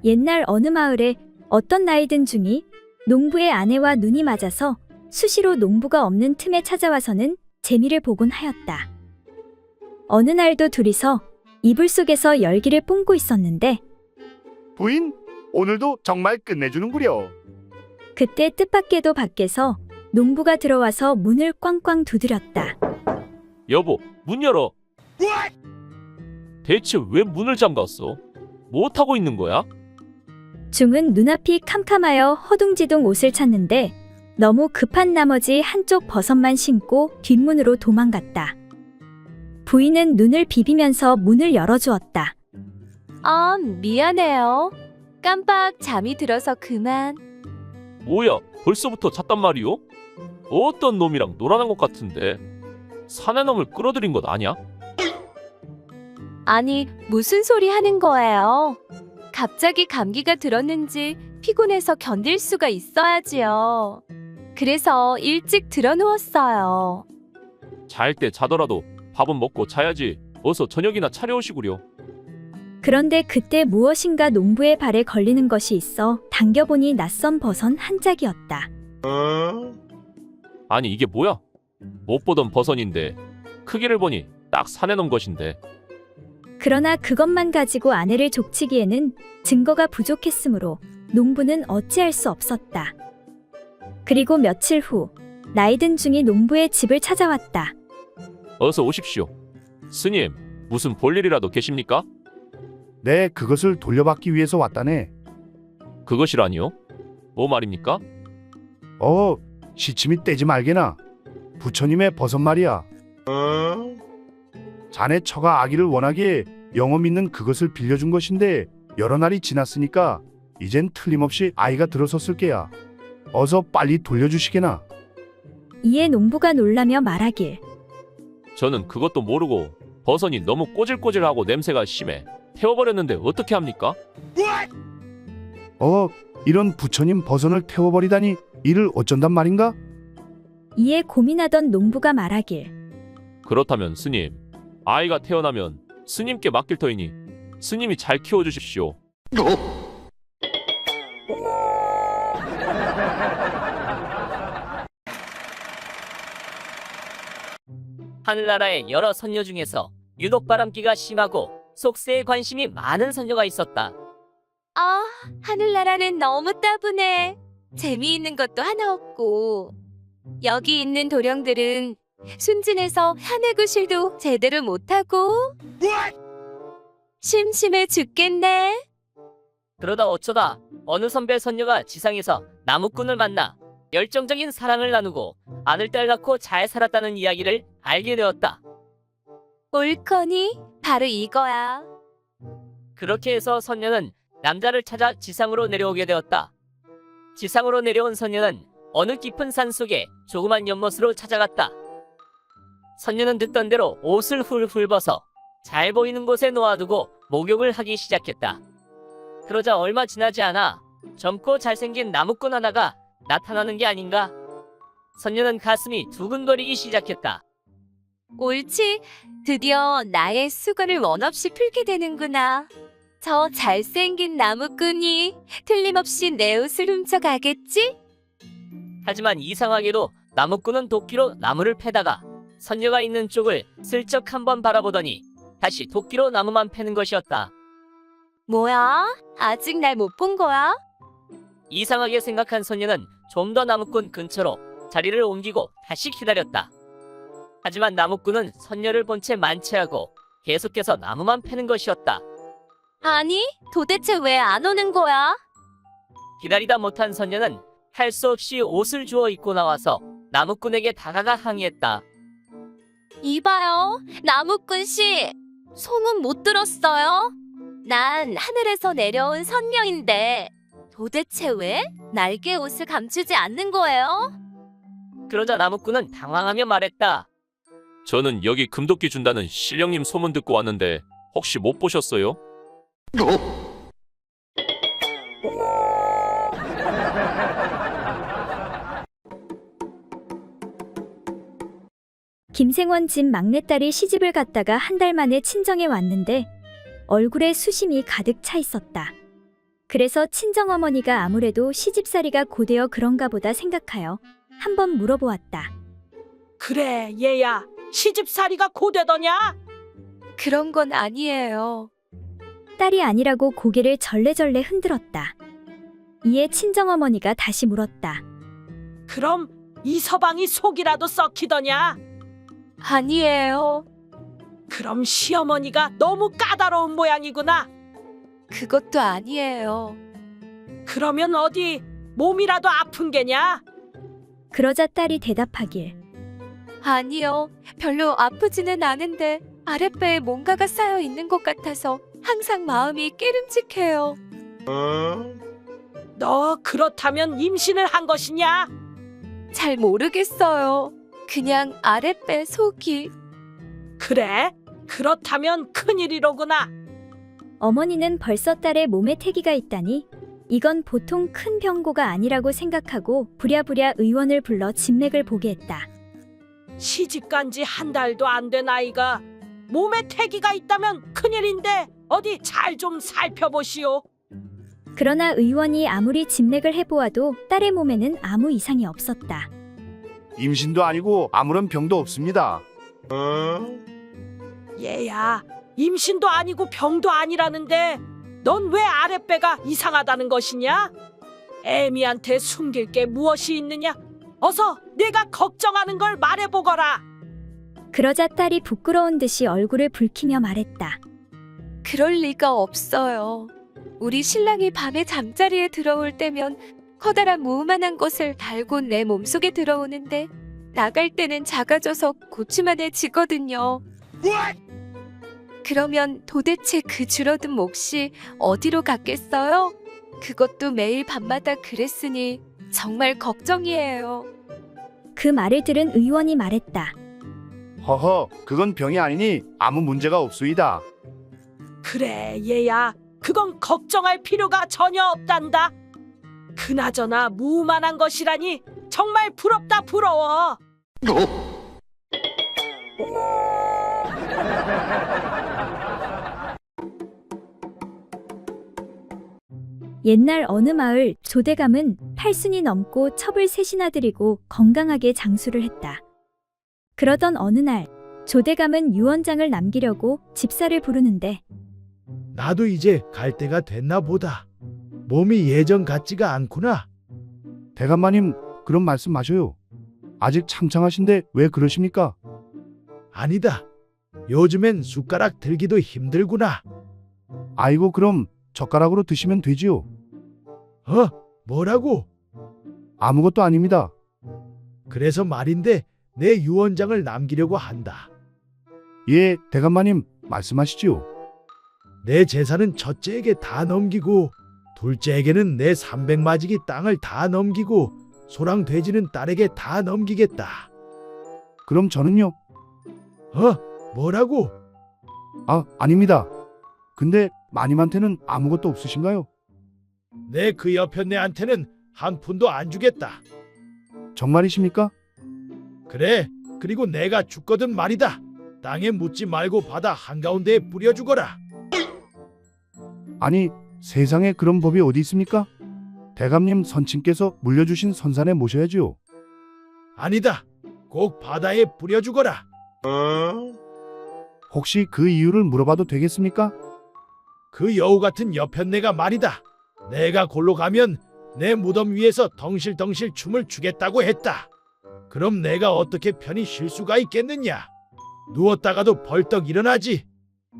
옛날 어느 마을에 어떤 나이든 중이 농부의 아내와 눈이 맞아서 수시로 농부가 없는 틈에 찾아와서는 재미를 보곤 하였다. 어느 날도 둘이서 이불 속에서 열기를 뿜고 있었는데 부인, 오늘도 정말 끝내주는구려. 그때 뜻밖에도 밖에서 농부가 들어와서 문을 꽝꽝 두드렸다. 여보, 문 열어. 대체 왜 문을 잠갔어? 뭐 하고 있는 거야? 중은 눈앞이 캄캄하여 허둥지둥 옷을 찾는데 너무 급한 나머지 한쪽 버섯만 신고 뒷문으로 도망갔다. 부인은 눈을 비비면서 문을 열어주었다. 미안해요. 깜빡 잠이 들어서 그만. 뭐야, 벌써부터 잤단 말이오? 어떤 놈이랑 놀아난 것 같은데 사내 놈을 끌어들인 것 아니야? 아니, 무슨 소리 하는 거예요? 갑자기 감기가 들었는지 피곤해서 견딜 수가 있어야지요. 그래서 일찍 들어누웠어요. 잘 때 자더라도 밥은 먹고 자야지. 어서 저녁이나 차려오시구려. 그런데 그때 무엇인가 농부의 발에 걸리는 것이 있어 당겨보니 낯선 버섯 한 짝이었다. 아니 이게 뭐야? 못 보던 버선인데 크기를 보니 딱 사내 놈 것인데. 그러나 그것만 가지고 아내를 족치기에는 증거가 부족했으므로 농부는 어찌할 수 없었다. 그리고 며칠 후 나이든 중이 농부의 집을 찾아왔다. 어서 오십시오. 스님, 무슨 볼일이라도 계십니까? 네, 그것을 돌려받기 위해서 왔다네. 그것이라니요? 뭐 말입니까? 시침이 떼지 말게나. 부처님의 버섯 말이야. 자네 처가 아기를 원하기에 영어 믿는 그것을 빌려준 것인데 여러 날이 지났으니까 이젠 틀림없이 아이가 들어섰을 게야. 어서 빨리 돌려주시게나. 이에 농부가 놀라며 말하길. 저는 그것도 모르고 버선이 너무 꼬질꼬질하고 냄새가 심해 태워버렸는데 어떻게 합니까? 이런 부처님 버선을 태워버리다니 이를 어쩐단 말인가? 이에 고민하던 농부가 말하길. 그렇다면 스님, 아이가 태어나면 스님께 맡길 터이니 스님이 잘 키워주십시오. 하늘나라의 여러 선녀 중에서 유독 바람기가 심하고 속세에 관심이 많은 선녀가 있었다. 하늘나라는 너무 따분해. 재미있는 것도 하나 없고. 여기 있는 도령들은 순진해서 하늘구실도 제대로 못하고. 심심해 죽겠네. 그러다 어쩌다 어느 선배 선녀가 지상에서 나무꾼을 만나 열정적인 사랑을 나누고 아들딸 낳고 잘 살았다는 이야기를 알게 되었다. 옳거니? 바로 이거야. 그렇게 해서 선녀는 남자를 찾아 지상으로 내려오게 되었다. 지상으로 내려온 선녀는 어느 깊은 산 속에 조그만 연못으로 찾아갔다. 선녀는 듣던 대로 옷을 훌훌 벗어 잘 보이는 곳에 놓아두고 목욕을 하기 시작했다. 그러자 얼마 지나지 않아 젊고 잘생긴 나무꾼 하나가 나타나는 게 아닌가? 선녀는 가슴이 두근거리기 시작했다. 옳지. 드디어 나의 수건을 원없이 풀게 되는구나. 저 잘생긴 나무꾼이 틀림없이 내 옷을 훔쳐가겠지? 하지만 이상하게도 나무꾼은 도끼로 나무를 패다가 선녀가 있는 쪽을 슬쩍 한번 바라보더니 다시 도끼로 나무만 패는 것이었다. 뭐야? 아직 날 못 본 거야? 이상하게 생각한 선녀는 좀 더 나무꾼 근처로 자리를 옮기고 다시 기다렸다. 하지만 나무꾼은 선녀를 본 채 만취하고 계속해서 나무만 패는 것이었다. 아니, 도대체 왜 안 오는 거야? 기다리다 못한 선녀는 할 수 없이 옷을 주워 입고 나와서 나무꾼에게 다가가 항의했다. 이봐요, 나무꾼 씨. 소문 못 들었어요? 난 하늘에서 내려온 선녀인데 도대체 왜 날개 옷을 감추지 않는 거예요? 그러자 나무꾼은 당황하며 말했다. 저는 여기 금도끼 준다는 신령님 소문 듣고 왔는데 혹시 못 보셨어요? 김생원 집 막내딸이 시집을 갔다가 한 달 만에 친정에 왔는데 얼굴에 수심이 가득 차 있었다. 그래서 친정어머니가 아무래도 시집살이가 고되어 그런가 보다 생각하여 한번 물어보았다. 그래, 얘야. 시집살이가 고되더냐? 그런 건 아니에요. 딸이 아니라고 고개를 절레절레 흔들었다. 이에 친정어머니가 다시 물었다. 그럼 이 서방이 속이라도 썩히더냐? 아니에요. 그럼 시어머니가 너무 까다로운 모양이구나. 그것도 아니에요. 그러면 어디 몸이라도 아픈 게냐? 그러자 딸이 대답하길. 아니요. 별로 아프지는 않은데 아랫배에 뭔가가 쌓여 있는 것 같아서 항상 마음이 깨름직해요. 너 그렇다면 임신을 한 것이냐? 잘 모르겠어요. 그냥 아랫배 속이. 그래? 그렇다면 큰일이로구나. 어머니는 벌써 딸의 몸에 태기가 있다니 이건 보통 큰 병고가 아니라고 생각하고 부랴부랴 의원을 불러 진맥을 보게 했다. 시집간 지 한 달도 안 된 아이가 몸에 태기가 있다면 큰일인데 어디 잘 좀 살펴보시오. 그러나 의원이 아무리 진맥을 해보아도 딸의 몸에는 아무 이상이 없었다. 임신도 아니고 아무런 병도 없습니다. 얘야, 임신도 아니고 병도 아니라는데 넌 왜 아랫배가 이상하다는 것이냐? 애미한테 숨길 게 무엇이 있느냐? 어서 내가 걱정하는 걸 말해보거라. 그러자 딸이 부끄러운 듯이 얼굴을 붉히며 말했다. 그럴 리가 없어요. 우리 신랑이 밤에 잠자리에 들어올 때면 커다란 무만한 것을 달고 내 몸속에 들어오는데 나갈 때는 작아져서 고추만해지거든요. 그러면 도대체 그 줄어든 몫이 어디로 갔겠어요? 그것도 매일 밤마다 그랬으니 정말 걱정이에요. 그 말을 들은 의원이 말했다. 허허, 그건 병이 아니니 아무 문제가 없수이다. 그래, 얘야. 그건 걱정할 필요가 전혀 없단다. 그나저나 무만한 것이라니 정말 부럽다 부러워. 옛날 어느 마을 조대감은 8순이 넘고 첩을 셋이나 들이고 건강하게 장수를 했다. 그러던 어느 날 조대감은 유언장을 남기려고 집사를 부르는데 나도 이제 갈 때가 됐나 보다. 몸이 예전 같지가 않구나. 대감마님, 그런 말씀 마셔요. 아직 창창하신데 왜 그러십니까? 아니다. 요즘엔 숟가락 들기도 힘들구나. 아이고, 그럼 젓가락으로 드시면 되지요. 뭐라고? 아무것도 아닙니다. 그래서 말인데 내 유언장을 남기려고 한다. 예, 대감마님, 말씀하시지요. 내 재산은 첫째에게 다 넘기고 둘째에게는 내 300마지기 땅을 다 넘기고 소랑 돼지는 딸에게 다 넘기겠다. 그럼 저는요? 뭐라고? 아닙니다. 근데 마님한테는 아무것도 없으신가요? 내 그 여편네한테는 한 푼도 안 주겠다. 정말이십니까? 그래, 그리고 내가 죽거든 말이다. 땅에 묻지 말고 바다 한가운데에 뿌려주거라. 아니, 세상에 그런 법이 어디 있습니까? 대감님 선친께서 물려주신 선산에 모셔야지요. 아니다. 꼭 바다에 뿌려주거라. 혹시 그 이유를 물어봐도 되겠습니까? 그 여우 같은 여편네가 말이다. 내가 골로 가면 내 무덤 위에서 덩실덩실 춤을 추겠다고 했다. 그럼 내가 어떻게 편히 쉴 수가 있겠느냐? 누웠다가도 벌떡 일어나지.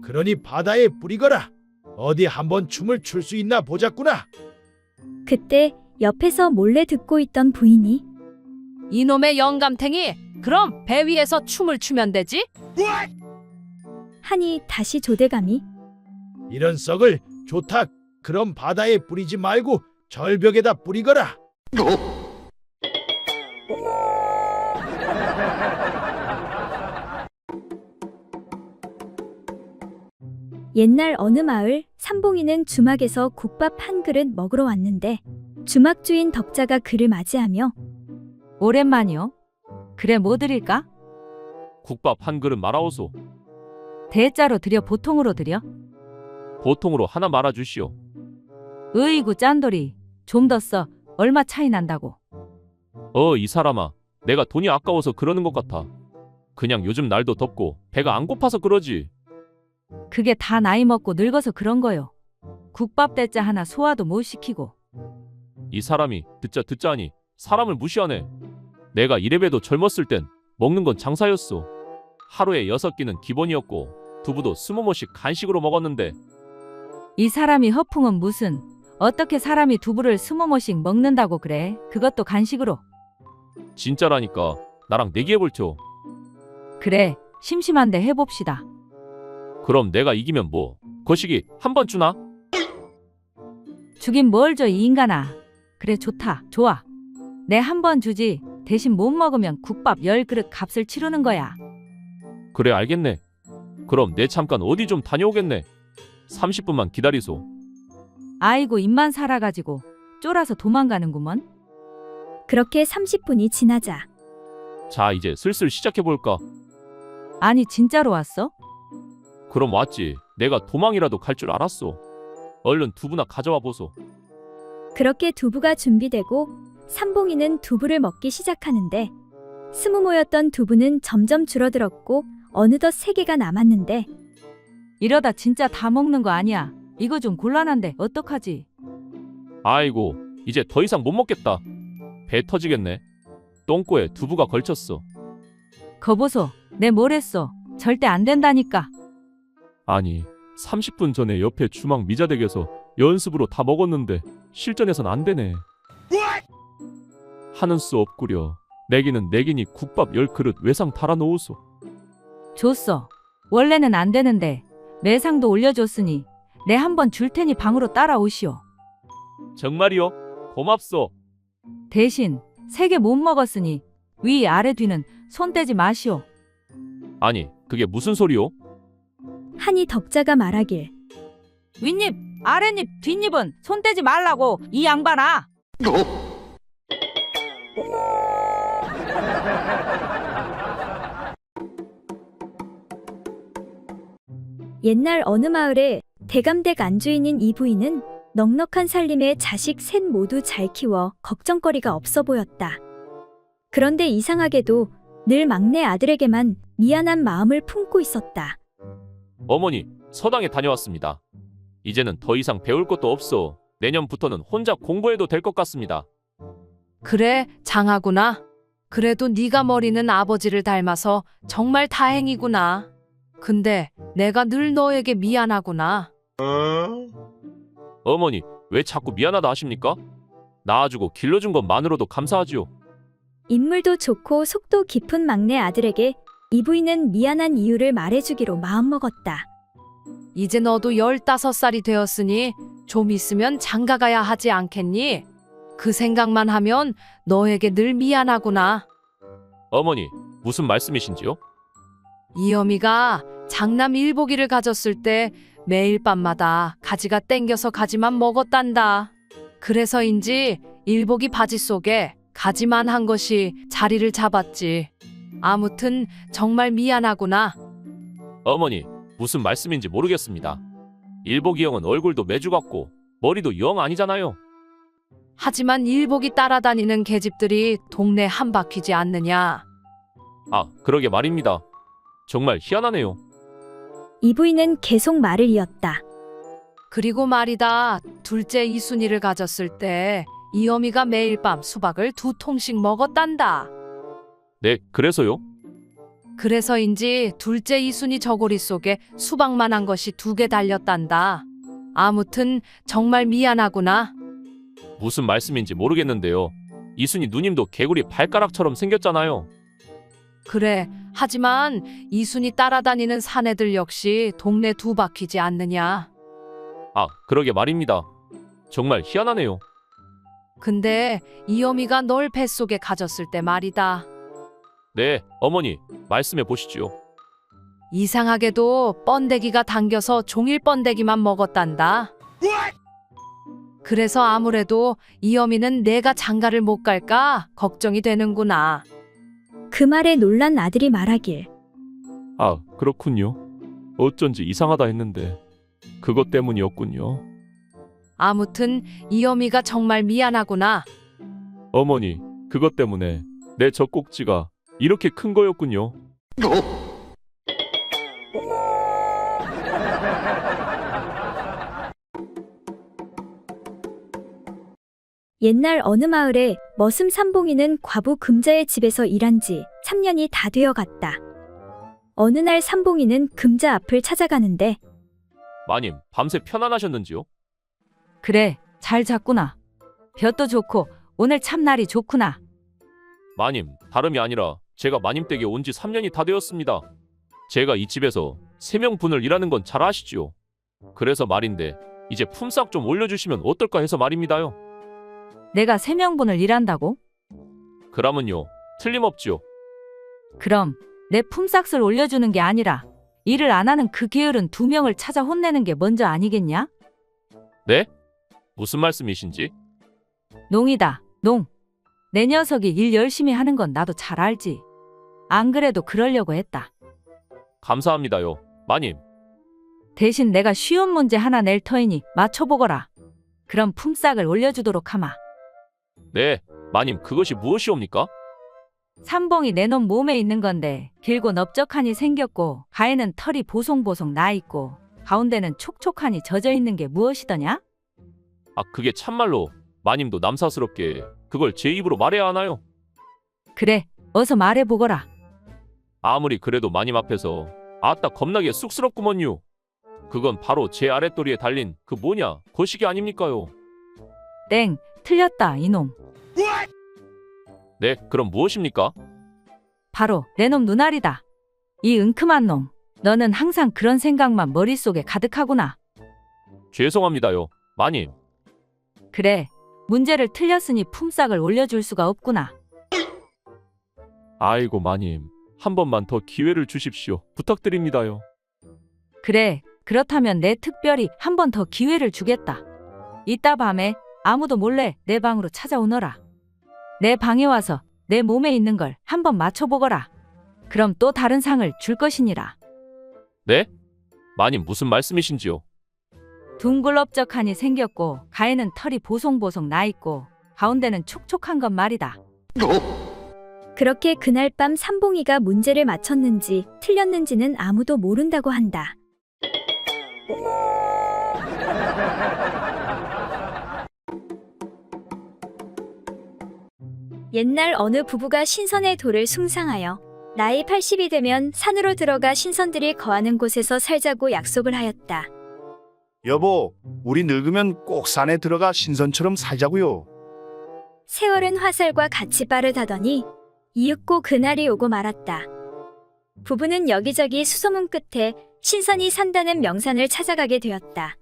그러니 바다에 뿌리거라. 어디 한번 춤을 출 수 있나 보자꾸나. 그때 옆에서 몰래 듣고 있던 부인이 이놈의 영감탱이, 그럼 배 위에서 춤을 추면 되지? 하니 다시 조대감이 이런 썩을 좋다. 그럼 바다에 뿌리지 말고 절벽에다 뿌리거라. 옛날 어느 마을 삼봉이는 주막에서 국밥 한 그릇 먹으러 왔는데 주막 주인 덕자가 그를 맞이하며 오랜만이요. 그래, 뭐 드릴까? 국밥 한 그릇 말아오소. 대자로 드려, 보통으로 드려? 보통으로 하나 말아주시오. 으이구 짠돌이. 좀 더 써. 얼마 차이 난다고. 이 사람아. 내가 돈이 아까워서 그러는 것 같아. 그냥 요즘 날도 덥고 배가 안 고파서 그러지. 그게 다 나이 먹고 늙어서 그런 거요. 국밥 대짜 하나 소화도 못 시키고. 이 사람이 듣자 하니 사람을 무시하네. 내가 이래봬도 젊었을 땐 먹는 건 장사였어. 하루에 6끼는 기본이었고 두부도 20모씩 간식으로 먹었는데 이 사람이 허풍은 무슨. 어떻게 사람이 두부를 20모씩 먹는다고 그래. 그것도 간식으로. 진짜라니까. 나랑 내기해볼죠. 그래. 심심한데 해봅시다. 그럼 내가 이기면 뭐 거시기 한 번 주나? 주긴 뭘 줘 이 인간아. 그래 좋다. 좋아. 내 한 번 주지. 대신 못 먹으면 국밥 10그릇 값을 치르는 거야. 그래 알겠네. 그럼 내 잠깐 어디 좀 다녀오겠네. 30분만 기다리소. 아이고 입만 살아가지고 쫄아서 도망가는구먼. 그렇게 30분이 지나자 자 이제 슬슬 시작해볼까? 아니 진짜로 왔어? 그럼 왔지. 내가 도망이라도 갈 줄 알았어. 얼른 두부나 가져와 보소. 그렇게 두부가 준비되고 삼봉이는 두부를 먹기 시작하는데 20모였던 두부는 점점 줄어들었고 어느덧 3개가 남았는데 이러다 진짜 다 먹는 거 아니야. 이거 좀 곤란한데 어떡하지? 아이고 이제 더 이상 못 먹겠다. 배 터지겠네. 똥꼬에 두부가 걸쳤어. 거보소. 내 뭘 했어. 절대 안 된다니까. 아니 30분 전에 옆에 주막 미자댁에서 연습으로 다 먹었는데 실전에선 안 되네. 하는 수 없구려. 내기는 내기니 국밥 10그릇 외상 달아놓으소. 줬어. 원래는 안 되는데 매상도 올려줬으니 내 한 번 줄 테니 방으로 따라오시오. 정말이요? 고맙소. 대신 3개 못 먹었으니 위 아래 뒤는 손 떼지 마시오. 아니 그게 무슨 소리요? 하니 덕자가 말하길 윗입, 아랫입, 뒷입은 손 떼지 말라고 이 양반아. 옛날 어느 마을에 대감댁 안주인인 이 부인은 넉넉한 살림에 자식 셋 모두 잘 키워 걱정거리가 없어 보였다. 그런데 이상하게도 늘 막내 아들에게만 미안한 마음을 품고 있었다. 어머니 서당에 다녀왔습니다. 이제는 더 이상 배울 것도 없어. 내년부터는 혼자 공부해도 될 것 같습니다. 그래, 장하구나. 그래도 네가 머리는 아버지를 닮아서 정말 다행이구나. 근데 내가 늘 너에게 미안하구나. 어머니 왜 자꾸 미안하다 하십니까? 낳아주고 길러준 것만으로도 감사하지요. 인물도 좋고 속도 깊은 막내 아들에게 이 부인은 미안한 이유를 말해주기로 마음먹었다. 이제 너도 15살이 되었으니 좀 있으면 장가가야 하지 않겠니? 그 생각만 하면 너에게 늘 미안하구나. 어머니 무슨 말씀이신지요? 이어미가 장남 일복이를 가졌을 때 매일 밤마다 가지가 땡겨서 가지만 먹었단다. 그래서인지 일복이 바지 속에 가지만 한 것이 자리를 잡았지. 아무튼 정말 미안하구나. 어머니 무슨 말씀인지 모르겠습니다. 일복이 형은 얼굴도 매주 같고 머리도 영 아니잖아요. 하지만 일복이 따라다니는 계집들이 동네 한 바퀴지 않느냐. 아 그러게 말입니다. 정말 희한하네요. 이 부인은 계속 말을 이었다. 그리고 말이다. 둘째 이순이를 가졌을 때 이어미가 매일 밤 수박을 2통씩 먹었단다. 네 그래서요? 그래서인지 둘째 이순이 저고리 속에 수박만한 것이 2개 달렸단다. 아무튼 정말 미안하구나. 무슨 말씀인지 모르겠는데요. 이순이 누님도 개구리 발가락처럼 생겼잖아요. 그래. 하지만 이순이 따라다니는 사내들 역시 동네 2바퀴지 않느냐. 아 그러게 말입니다. 정말 희한하네요. 근데 이어미가 널 뱃속에 가졌을 때 말이다. 네 어머니 말씀해 보시지요. 이상하게도 번데기가 당겨서 종일 번데기만 먹었단다. 그래서 아무래도 이어미는 내가 장가를 못 갈까 걱정이 되는구나. 그 말에 놀란 아들이 말하길 아 그렇군요. 어쩐지 이상하다 했는데 그것 때문이었군요. 아무튼 이 어미가 정말 미안하구나. 어머니, 그것 때문에 내 젖꼭지가 이렇게 큰 거였군요. 옛날 어느 마을에 머슴 삼봉이는 과부 금자의 집에서 일한 지 3년이 다 되어 갔다. 어느 날 삼봉이는 금자 앞을 찾아가는데 마님, 밤새 편안하셨는지요? 그래, 잘 잤구나. 볕도 좋고 오늘 참 날이 좋구나. 마님, 다름이 아니라 제가 마님 댁에 온 지 3년이 다 되었습니다. 제가 이 집에서 3명 분을 일하는 건 잘 아시지요? 그래서 말인데 이제 품삯 좀 올려주시면 어떨까 해서 말입니다요. 내가 3명분을 일한다고? 그러면요, 틀림없지요. 그럼 내 품삯을 올려주는 게 아니라 일을 안 하는 그 게으른 2명을 찾아 혼내는 게 먼저 아니겠냐? 네? 무슨 말씀이신지? 농이다, 농. 내 녀석이 일 열심히 하는 건 나도 잘 알지. 안 그래도 그러려고 했다. 감사합니다요, 마님. 대신 내가 쉬운 문제 하나 낼 터이니 맞춰보거라. 그럼 품삯을 올려주도록 하마. 네, 마님, 그것이 무엇이옵니까? 삼봉이 내 놈 몸에 있는 건데 길고 넓적하니 생겼고 가에는 털이 보송보송 나 있고 가운데는 촉촉하니 젖어 있는 게 무엇이더냐? 아, 그게 참말로 마님도 남사스럽게 그걸 제 입으로 말해야 하나요? 그래, 어서 말해보거라. 아무리 그래도 마님 앞에서 아따 겁나게 쑥스럽구먼요. 그건 바로 제 아랫도리에 달린 그 뭐냐, 거시기 아닙니까요? 땡, 틀렸다 이놈. 네, 그럼 무엇입니까? 바로 내 놈 눈알이다. 이 은큼한 놈, 너는 항상 그런 생각만 머릿속에 가득하구나. 죄송합니다요, 마님. 그래, 문제를 틀렸으니 품삯을 올려줄 수가 없구나. 아이고 마님, 한 번만 더 기회를 주십시오. 부탁드립니다요. 그래, 그렇다면 내 특별히 한 번 더 기회를 주겠다. 이따 밤에 아무도 몰래 내 방으로 찾아오너라. 내 방에 와서 내 몸에 있는 걸 한번 맞춰보거라. 그럼 또 다른 상을 줄 것이니라. 네? 마님 무슨 말씀이신지요? 둥글럽적하니 생겼고 가에는 털이 보송보송 나 있고 가운데는 촉촉한 것 말이다. 그렇게 그날 밤 삼봉이가 문제를 맞췄는지 틀렸는지는 아무도 모른다고 한다. 옛날 어느 부부가 신선의 돌을 숭상하여 나이 80이 되면 산으로 들어가 신선들이 거하는 곳에서 살자고 약속을 하였다. 여보, 우리 늙으면 꼭 산에 들어가 신선처럼 살자고요. 세월은 화살과 같이 빠르다더니 이윽고 그날이 오고 말았다. 부부는 여기저기 수소문 끝에 신선이 산다는 명산을 찾아가게 되었다.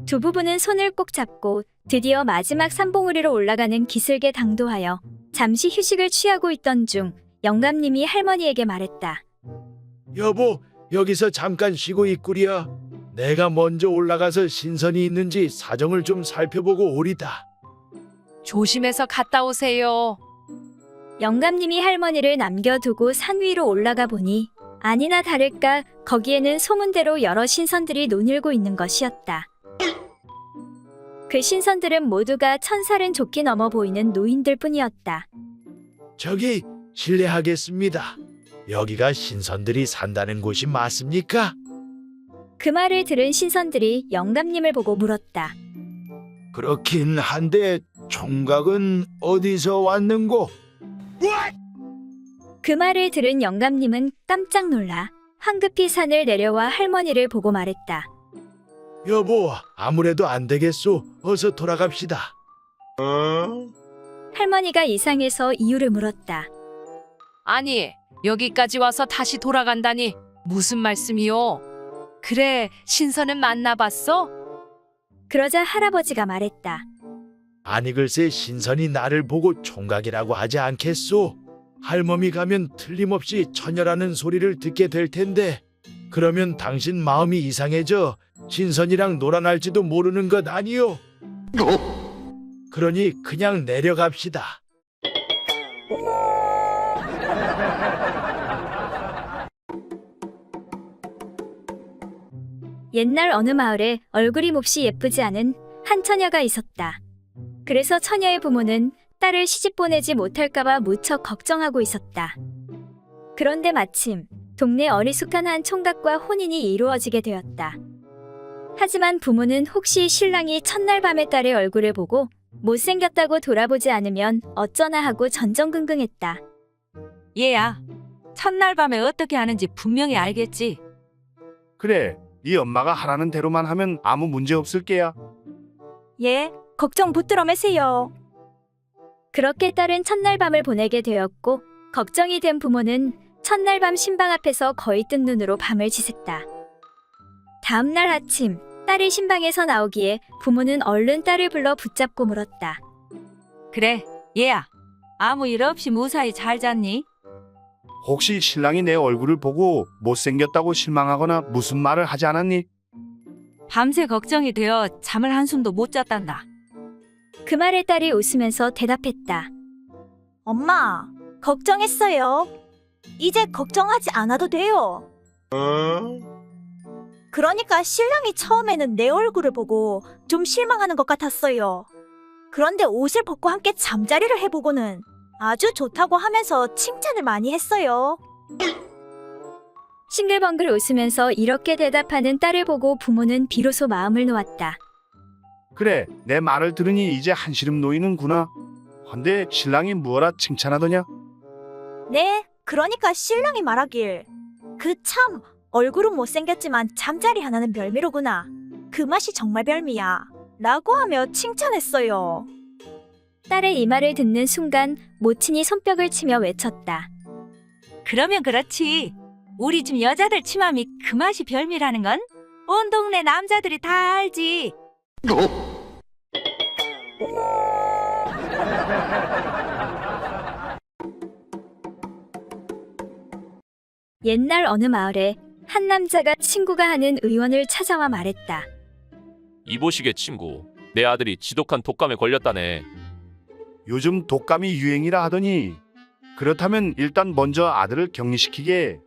두 부부는 손을 꼭 잡고 드디어 마지막 산봉우리로 올라가는 기슭에 당도하여 잠시 휴식을 취하고 있던 중 영감님이 할머니에게 말했다. 여보, 여기서 잠깐 쉬고 있구려. 내가 먼저 올라가서 신선이 있는지 사정을 좀 살펴보고 오리다. 조심해서 갔다 오세요. 영감님이 할머니를 남겨두고 산 위로 올라가 보니 아니나 다를까 거기에는 소문대로 여러 신선들이 논일고 있는 것이었다. 그 신선들은 모두가 1000살은 좋게 넘어 보이는 노인들 뿐이었다. 저기 실례하겠습니다. 여기가 신선들이 산다는 곳이 맞습니까? 그 말을 들은 신선들이 영감님을 보고 물었다. 그렇긴 한데 총각은 어디서 왔는고? 그 말을 들은 영감님은 깜짝 놀라 황급히 산을 내려와 할머니를 보고 말했다. 여보, 아무래도 안 되겠소. 어서 돌아갑시다. 할머니가 이상해서 이유를 물었다. 아니, 여기까지 와서 다시 돌아간다니 무슨 말씀이요? 그래, 신선은 만나봤어? 그러자 할아버지가 말했다. 아니 글쎄 신선이 나를 보고 총각이라고 하지 않겠소? 할멈이 가면 틀림없이 처녀라는 소리를 듣게 될 텐데 그러면 당신 마음이 이상해져 신선이랑 놀아날지도 모르는 것 아니요? 그러니 그냥 내려갑시다. 옛날 어느 마을에 얼굴이 몹시 예쁘지 않은 한 처녀가 있었다. 그래서 처녀의 부모는 딸을 시집 보내지 못할까봐 무척 걱정하고 있었다. 그런데 마침 동네 어리숙한 한 총각과 혼인이 이루어지게 되었다. 하지만 부모는 혹시 신랑이 첫날 밤에 딸의 얼굴을 보고 못생겼다고 돌아보지 않으면 어쩌나 하고 전전긍긍했다. 얘야, 첫날 밤에 어떻게 하는지 분명히 알겠지? 그래, 네 엄마가 하라는 대로만 하면 아무 문제 없을 게야. 예, 걱정 붙들어 매세요. 그렇게 딸은 첫날 밤을 보내게 되었고 걱정이 된 부모는 첫날 밤 신방 앞에서 거의 뜬 눈으로 밤을 지샜다. 다음 날 아침 딸이 신방에서 나오기에 부모는 얼른 딸을 불러 붙잡고 물었다. 그래, 얘야. 아무 일 없이 무사히 잘 잤니? 혹시 신랑이 내 얼굴을 보고 못생겼다고 실망하거나 무슨 말을 하지 않았니? 밤새 걱정이 되어 잠을 한숨도 못 잤단다. 그 말에 딸이 웃으면서 대답했다. 엄마, 걱정했어요. 이제 걱정하지 않아도 돼요. 그러니까 신랑이 처음에는 내 얼굴을 보고 좀 실망하는 것 같았어요. 그런데 옷을 벗고 함께 잠자리를 해보고는 아주 좋다고 하면서 칭찬을 많이 했어요. 싱글벙글 웃으면서 이렇게 대답하는 딸을 보고 부모는 비로소 마음을 놓았다. 그래, 내 말을 들으니 이제 한시름 놓이는구나. 헌데 신랑이 무어라 칭찬하더냐? 네, 그러니까 신랑이 말하길. 그 참, 얼굴은 못생겼지만 잠자리 하나는 별미로구나. 그 맛이 정말 별미야. 라고 하며 칭찬했어요. 딸의 이 말을 듣는 순간 모친이 손뼉을 치며 외쳤다. 그러면 그렇지. 우리 집 여자들 치마미 그 맛이 별미라는 건 온 동네 남자들이 다 알지. 옛날 어느 마을에 한 남자가 친구가 하는 의원을 찾아와 말했다. 이보시게 친구, 내 아들이 지독한 독감에 걸렸다네. 요즘 독감이 유행이라 하더니 그렇다면 일단 먼저 아들을 격리시키게.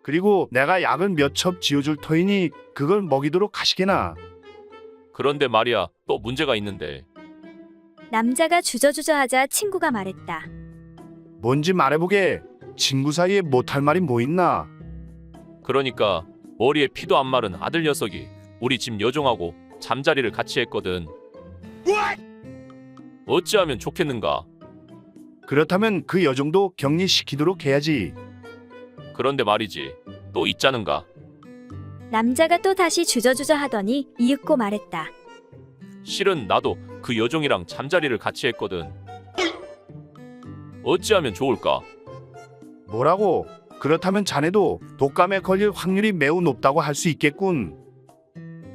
그리고 내가 약을 몇 첩 지어줄 터이니 그걸 먹이도록 하시게나. 그런데 말이야, 또 문제가 있는데. 남자가 주저주저하자 친구가 말했다. 뭔지 말해보게. 친구 사이에 못할 말이 뭐 있나? 그러니까 머리에 피도 안 마른 아들 녀석이 우리 집 여종하고 잠자리를 같이 했거든. 어찌하면 좋겠는가? 그렇다면 그 여종도 격리시키도록 해야지. 그런데 말이지, 또 있자는가? 남자가 또 다시 주저주저하더니 이윽고 말했다. 실은 나도 그 여종이랑 잠자리를 같이 했거든. 어찌하면 좋을까? 뭐라고? 그렇다면 자네도 독감에 걸릴 확률이 매우 높다고 할 수 있겠군.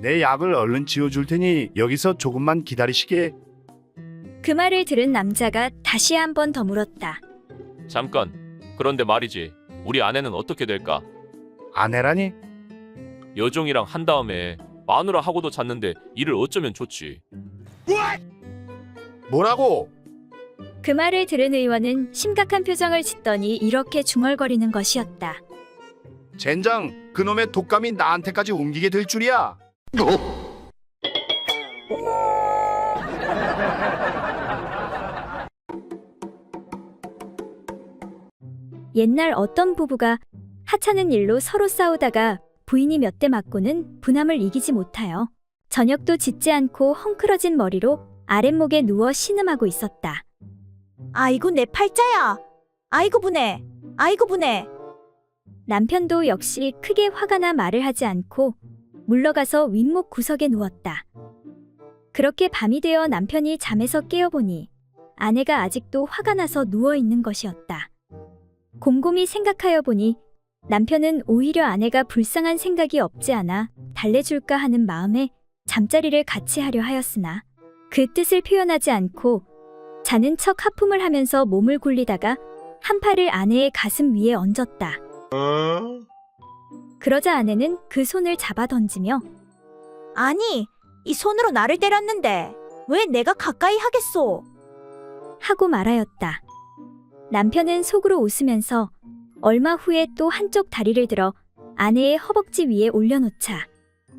내 약을 얼른 지어줄 테니 여기서 조금만 기다리시게. 그 말을 들은 남자가 다시 한 번 더 물었다. 잠깐, 그런데 말이지, 우리 아내는 어떻게 될까? 아내라니? 여종이랑 한 다음에 마누라하고도 잤는데 이를 어쩌면 좋지. 뭐라고? 그 말을 들은 의원은 심각한 표정을 짓더니 이렇게 중얼거리는 것이었다. 젠장, 그놈의 독감이 나한테까지 옮기게 될 줄이야. 옛날 어떤 부부가 하찮은 일로 서로 싸우다가 부인이 몇 대 맞고는 분함을 이기지 못하여 저녁도 짓지 않고 헝클어진 머리로 아랫목에 누워 신음하고 있었다. 아이고 내 팔자야. 아이고 분해. 아이고 분해. 남편도 역시 크게 화가 나 말을 하지 않고 물러가서 윗목 구석에 누웠다. 그렇게 밤이 되어 남편이 잠에서 깨어보니 아내가 아직도 화가 나서 누워 있는 것이었다. 곰곰이 생각하여 보니 남편은 오히려 아내가 불쌍한 생각이 없지 않아 달래줄까 하는 마음에 잠자리를 같이 하려 하였으나 그 뜻을 표현하지 않고 자는 척 하품을 하면서 몸을 굴리다가 한 팔을 아내의 가슴 위에 얹었다. 그러자 아내는 그 손을 잡아 던지며 아니, 이 손으로 나를 때렸는데 왜 내가 가까이 하겠소? 하고 말하였다. 남편은 속으로 웃으면서 얼마 후에 또 한쪽 다리를 들어 아내의 허벅지 위에 올려놓자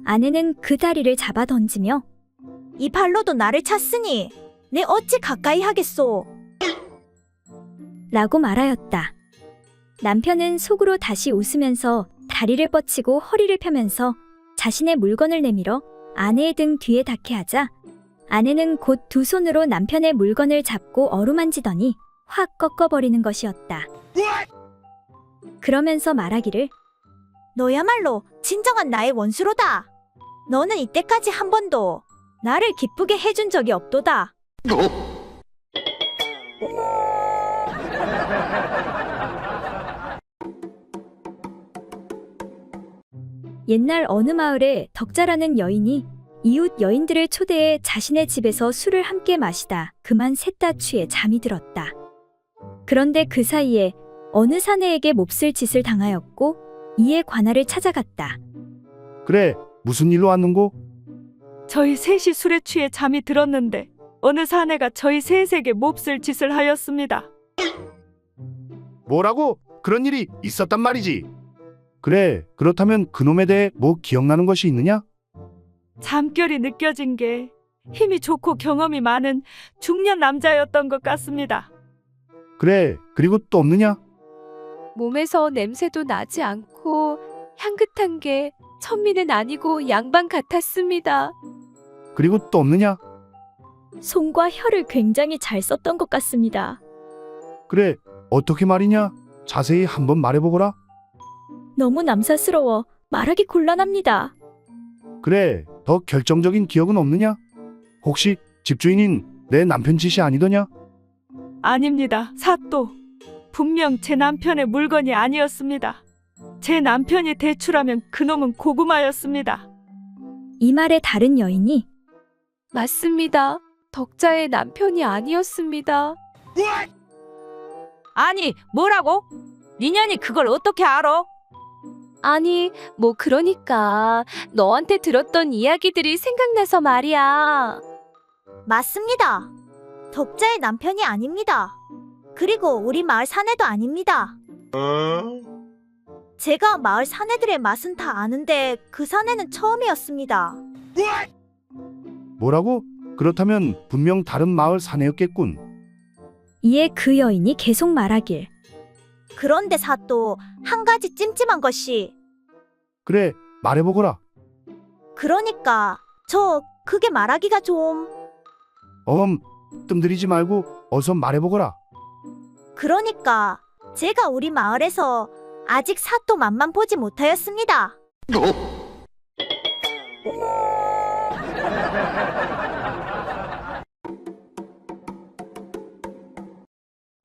아내는 그 다리를 잡아 던지며 이 발로도 나를 찼으니 내 어찌 가까이 하겠소? 라고 말하였다. 남편은 속으로 다시 웃으면서 다리를 뻗치고 허리를 펴면서 자신의 물건을 내밀어 아내의 등 뒤에 닿게 하자 아내는 곧 두 손으로 남편의 물건을 잡고 어루만지더니 확 꺾어버리는 것이었다. 그러면서 말하기를 너야말로 진정한 나의 원수로다. 너는 이때까지 한 번도 나를 기쁘게 해준 적이 없도다. 옛날 어느 마을에 덕자라는 여인이 이웃 여인들을 초대해 자신의 집에서 술을 함께 마시다 그만 셋 다 취해 잠이 들었다. 그런데 그 사이에 어느 사내에게 몹쓸 짓을 당하였고 이에 관할을 찾아갔다. 그래, 무슨 일로 왔는고? 저희 셋이 술에 취해 잠이 들었는데 어느 사내가 저희 셋에게 몹쓸 짓을 하였습니다. 뭐라고? 그런 일이 있었단 말이지. 그래, 그렇다면 그놈에 대해 뭐 기억나는 것이 있느냐? 잠결이 느껴진 게 힘이 좋고 경험이 많은 중년 남자였던 것 같습니다. 그래, 그리고 또 없느냐? 몸에서 냄새도 나지 않고 향긋한 게 천민은 아니고 양반 같았습니다. 그리고 또 없느냐? 손과 혀를 굉장히 잘 썼던 것 같습니다. 그래, 어떻게 말이냐? 자세히 한번 말해보거라. 너무 남사스러워 말하기 곤란합니다. 그래, 더 결정적인 기억은 없느냐? 혹시 집주인인 내 남편 짓이 아니더냐? 아닙니다. 사또. 분명 제 남편의 물건이 아니었습니다. 제 남편이 대출하면 그놈은 고구마였습니다. 이 말에 다른 여인이 맞습니다. 덕자의 남편이 아니었습니다. 아니, 뭐라고? 니년이 그걸 어떻게 알아? 아니, 뭐 그러니까 너한테 들었던 이야기들이 생각나서 말이야. 맞습니다. 덕자의 남편이 아닙니다. 그리고 우리 마을 사내도 아닙니다. 제가 마을 사내들의 맛은 다 아는데 그 사내는 처음이었습니다. 뭐라고? 그렇다면 분명 다른 마을 사내였겠군. 이에 그 여인이 계속 말하길 그런데 사또 한 가지 찜찜한 것이 그래, 말해보거라. 그러니까 저 그게 말하기가 좀 뜸들이지 말고 어서 말해보거라. 그러니까 제가 우리 마을에서 아직 사또 맛만 보지 못하였습니다.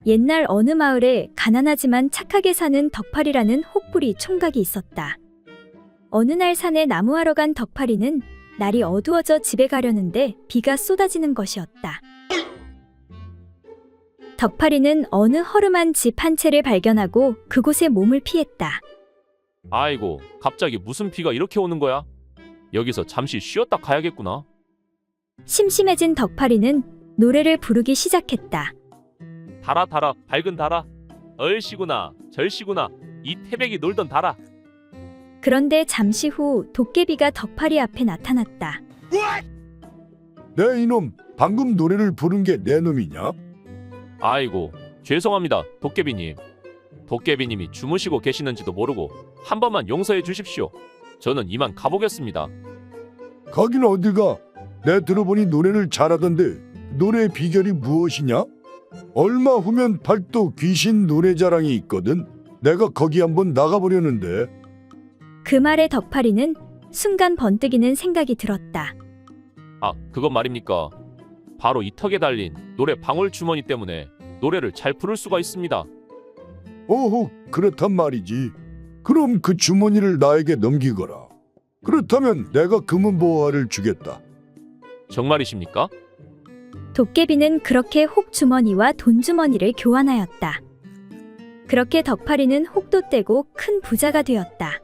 옛날 어느 마을에 가난하지만 착하게 사는 덕팔이라는 혹부리 총각이 있었다. 어느 날 산에 나무하러 간 덕팔이는 날이 어두워져 집에 가려는데 비가 쏟아지는 것이었다. 덕팔이는 어느 허름한 집 한 채를 발견하고 그곳에 몸을 피했다. 아이고, 갑자기 무슨 비가 이렇게 오는 거야? 여기서 잠시 쉬었다 가야겠구나. 심심해진 덕팔이는 노래를 부르기 시작했다. 달아 달아 밝은 달아, 얼씨구나 절씨구나 이 태백이 놀던 달아. 그런데 잠시 후 도깨비가 덕팔이 앞에 나타났다. 내 이놈, 방금 노래를 부른 게 내 놈이냐? 아이고, 죄송합니다 도깨비님. 도깨비님이 주무시고 계시는지도 모르고 한 번만 용서해 주십시오. 저는 이만 가보겠습니다. 가긴 어디가? 내 들어보니 노래를 잘하던데 노래의 비결이 무엇이냐? 얼마 후면 팔도 귀신 노래자랑이 있거든. 내가 거기 한번 나가보려는데. 그 말에 덕팔이는 순간 번뜩이는 생각이 들었다. 아, 그건 말입니까? 바로 이 턱에 달린 노래 방울 주머니 때문에 노래를 잘 부를 수가 있습니다. 오호, 그렇단 말이지. 그럼 그 주머니를 나에게 넘기거라. 그렇다면 내가 금은보화를 주겠다. 정말이십니까? 도깨비는 그렇게 혹주머니와 돈주머니를 교환하였다. 그렇게 덕팔이는 혹도 떼고 큰 부자가 되었다.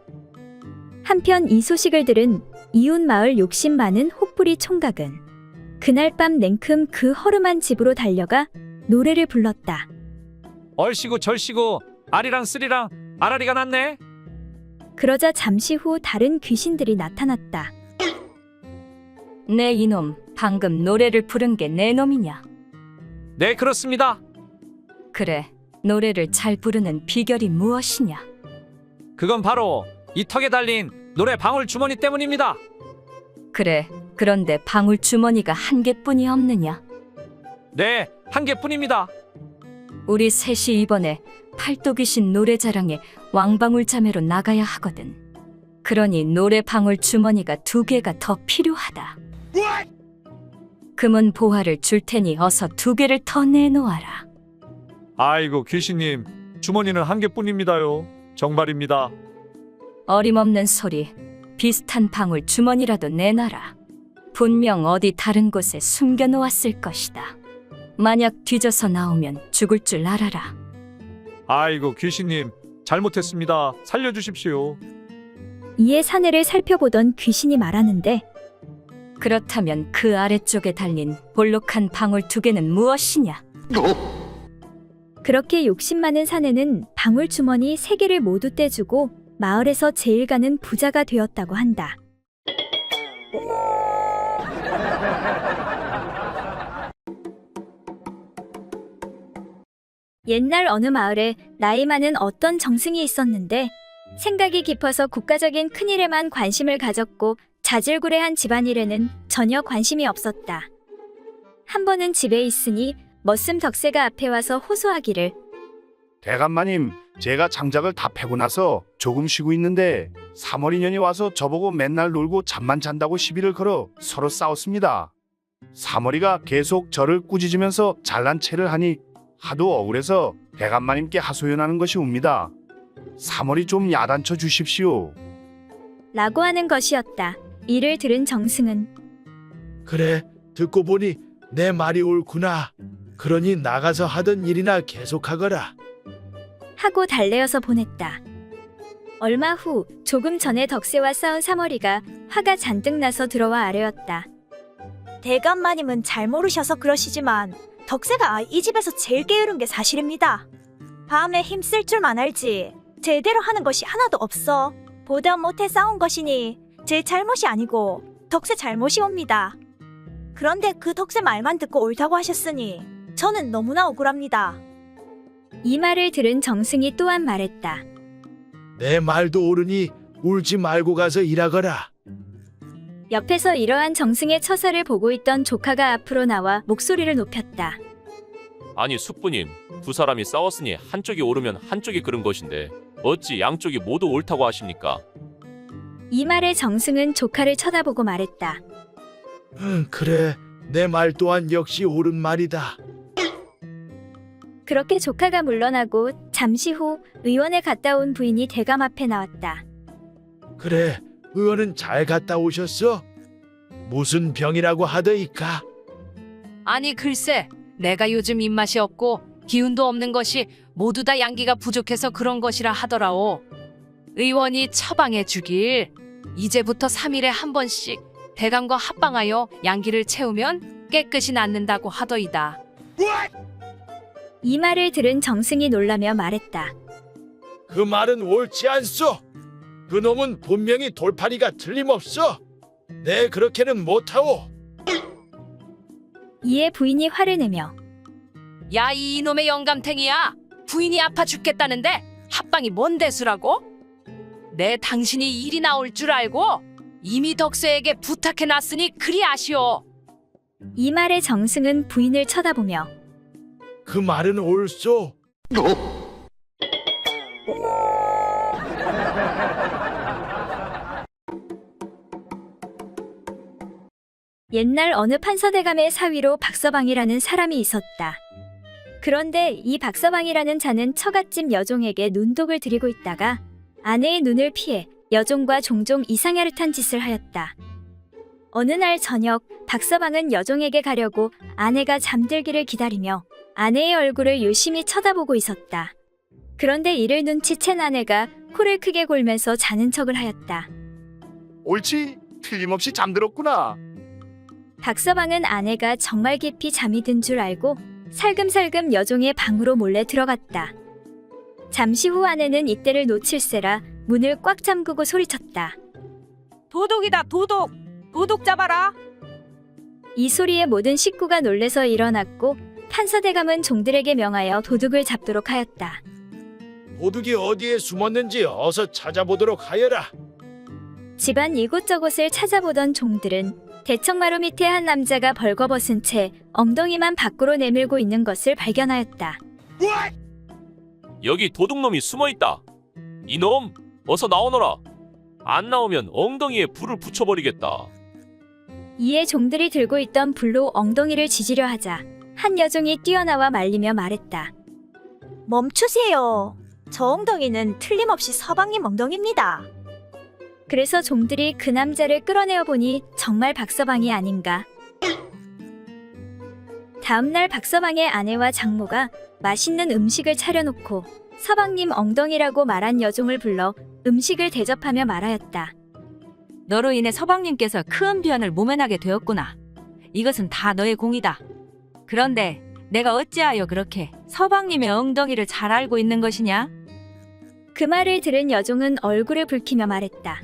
한편 이 소식을 들은 이웃 마을 욕심 많은 혹부리 총각은 그날 밤 냉큼 그 허름한 집으로 달려가 노래를 불렀다. 얼씨구 절씨구 아리랑 쓰리랑 아라리가 났네. 그러자 잠시 후 다른 귀신들이 나타났다. 내 이놈, 방금 노래를 부른 게 내 놈이냐? 네, 그렇습니다. 그래, 노래를 잘 부르는 비결이 무엇이냐? 그건 바로 이 턱에 달린 노래 방울 주머니 때문입니다. 그래, 그런데 방울 주머니가 한 개뿐이 없느냐? 네, 한 개뿐입니다. 우리 셋이 이번에 팔도귀신 노래자랑에 왕방울 자매로 나가야 하거든. 그러니 노래 방울 주머니가 2개가 더 필요하다. 금은 보화를 줄 테니 어서 2개를 더 내놓아라. 아이고, 귀신님, 주머니는 한 개뿐입니다요. 정말입니다. 어림없는 소리. 비슷한 방울 주머니라도 내놔라. 분명 어디 다른 곳에 숨겨놓았을 것이다. 만약 뒤져서 나오면 죽을 줄 알아라. 아이고, 귀신님, 잘못했습니다. 살려주십시오. 이에 사내를 살펴보던 귀신이 말하는데 그렇다면 그 아래쪽에 달린 볼록한 방울 2개는 무엇이냐? 그렇게 욕심 많은 사내는 방울 주머니 3개를 모두 떼주고 마을에서 제일 가는 부자가 되었다고 한다. 옛날 어느 마을에 나이 많은 어떤 정승이 있었는데 생각이 깊어서 국가적인 큰일에만 관심을 가졌고 자질구레한 집안일에는 전혀 관심이 없었다. 한 번은 집에 있으니 머슴 덕세가 앞에 와서 호소하기를 대감마님, 제가 장작을 다 패고 나서 조금 쉬고 있는데 사머리년이 와서 저보고 맨날 놀고 잠만 잔다고 시비를 걸어 서로 싸웠습니다. 사머리가 계속 저를 꾸짖으면서 잘난 체를 하니 하도 억울해서 대감마님께 하소연하는 것이 옵니다. 사머리 좀 야단쳐 주십시오. 라고 하는 것이었다. 이를 들은 정승은 그래, 듣고 보니 내 말이 옳구나. 그러니 나가서 하던 일이나 계속하거라. 하고 달래어서 보냈다. 얼마 후 조금 전에 덕세와 싸운 사머리가 화가 잔뜩 나서 들어와 아뢰었다. 대감마님은 잘 모르셔서 그러시지만 덕세가 이 집에서 제일 게으른 게 사실입니다. 밤에 힘쓸 줄만 알지 제대로 하는 것이 하나도 없어. 보다 못해 싸운 것이니 제 잘못이 아니고 덕세 잘못이 옵니다. 그런데 그 덕세 말만 듣고 옳다고 하셨으니 저는 너무나 억울합니다. 이 말을 들은 정승이 또한 말했다. 내 말도 옳으니 울지 말고 가서 일하거라. 옆에서 이러한 정승의 처사를 보고 있던 조카가 앞으로 나와 목소리를 높였다. 아니 숙부님, 두 사람이 싸웠으니 한쪽이 옳으면 한쪽이 그른 것인데 어찌 양쪽이 모두 옳다고 하십니까? 이 말에 정승은 조카를 쳐다보고 말했다. 그래, 내 말 또한 역시 옳은 말이다. 그렇게 조카가 물러나고 잠시 후 의원에 갔다 온 부인이 대감 앞에 나왔다. 그래, 의원은 잘 갔다 오셨어? 무슨 병이라고 하더이까? 아니 글쎄, 내가 요즘 입맛이 없고 기운도 없는 것이 모두 다 양기가 부족해서 그런 것이라 하더라오. 의원이 처방해 주길 이제부터 3일에 한 번씩 대감과 합방하여 양기를 채우면 깨끗이 낫는다고 하더이다. 이 말을 들은 정승이 놀라며 말했다. 그 말은 옳지 않소. 그 놈은 분명히 돌팔이가 틀림없어. 내 그렇게는 못하오. 이에 부인이 화를 내며 야, 이놈의 영감탱이야. 부인이 아파 죽겠다는데 합방이 뭔 대수라고? 내 당신이 일이 나올 줄 알고 이미 덕세에게 부탁해놨으니 그리 아시오. 이 말에 정승은 부인을 쳐다보며 그 말은 옳소. 옛날 어느 판서대감의 사위로 박서방이라는 사람이 있었다. 그런데 이 박서방이라는 자는 처갓집 여종에게 눈독을 들이고 있다가 아내의 눈을 피해 여종과 종종 이상야릇한 짓을 하였다. 어느 날 저녁 박서방은 여종에게 가려고 아내가 잠들기를 기다리며 아내의 얼굴을 유심히 쳐다보고 있었다. 그런데 이를 눈치챈 아내가 코를 크게 골면서 자는 척을 하였다. 옳지, 틀림없이 잠들었구나. 박서방은 아내가 정말 깊이 잠이 든 줄 알고 살금살금 여종의 방으로 몰래 들어갔다. 잠시 후 아내는 이때를 놓칠세라 문을 꽉 잠그고 소리쳤다. 도둑이다, 도둑! 도둑 잡아라! 이 소리에 모든 식구가 놀래서 일어났고 판서대감은 종들에게 명하여 도둑을 잡도록 하였다. 도둑이 어디에 숨었는지 어서 찾아보도록 하여라. 집안 이곳저곳을 찾아보던 종들은 대청마루 밑에 한 남자가 벌거벗은 채 엉덩이만 밖으로 내밀고 있는 것을 발견하였다. 여기 도둑놈이 숨어있다. 이놈 어서 나오너라. 안 나오면 엉덩이에 불을 붙여버리겠다. 이에 종들이 들고 있던 불로 엉덩이를 지지려 하자 한 여종이 뛰어나와 말리며 말했다. 멈추세요. 저 엉덩이는 틀림없이 서방님 엉덩이입니다. 그래서 종들이 그 남자를 끌어내어 보니 정말 박서방이 아닌가. 다음날 박서방의 아내와 장모가 맛있는 음식을 차려놓고 서방님 엉덩이라고 말한 여종을 불러 음식을 대접하며 말하였다. 너로 인해 서방님께서 큰 변을 몸에 나게 되었구나. 이것은 다 너의 공이다. 그런데 내가 어찌하여 그렇게 서방님의 엉덩이를 잘 알고 있는 것이냐? 그 말을 들은 여종은 얼굴을 붉히며 말했다.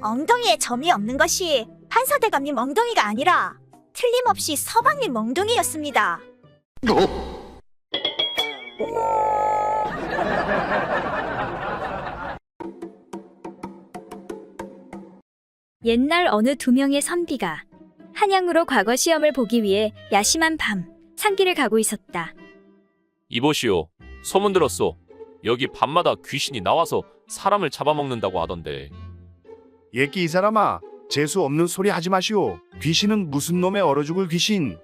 엉덩이에 점이 없는 것이 판서대감님 엉덩이가 아니라 틀림없이 서방님 엉덩이였습니다. 옛날 어느 두 명의 선비가 한양으로 과거 시험을 보기 위해 야심한 밤 산길을 가고 있었다. 이보시오. 소문 들었소. 여기 밤마다 귀신이 나와서 사람을 잡아먹는다고 하던데. 예끼 이 사람아, 재수 없는 소리 하지 마시오. 귀신은 무슨 놈의 얼어 죽을 귀신.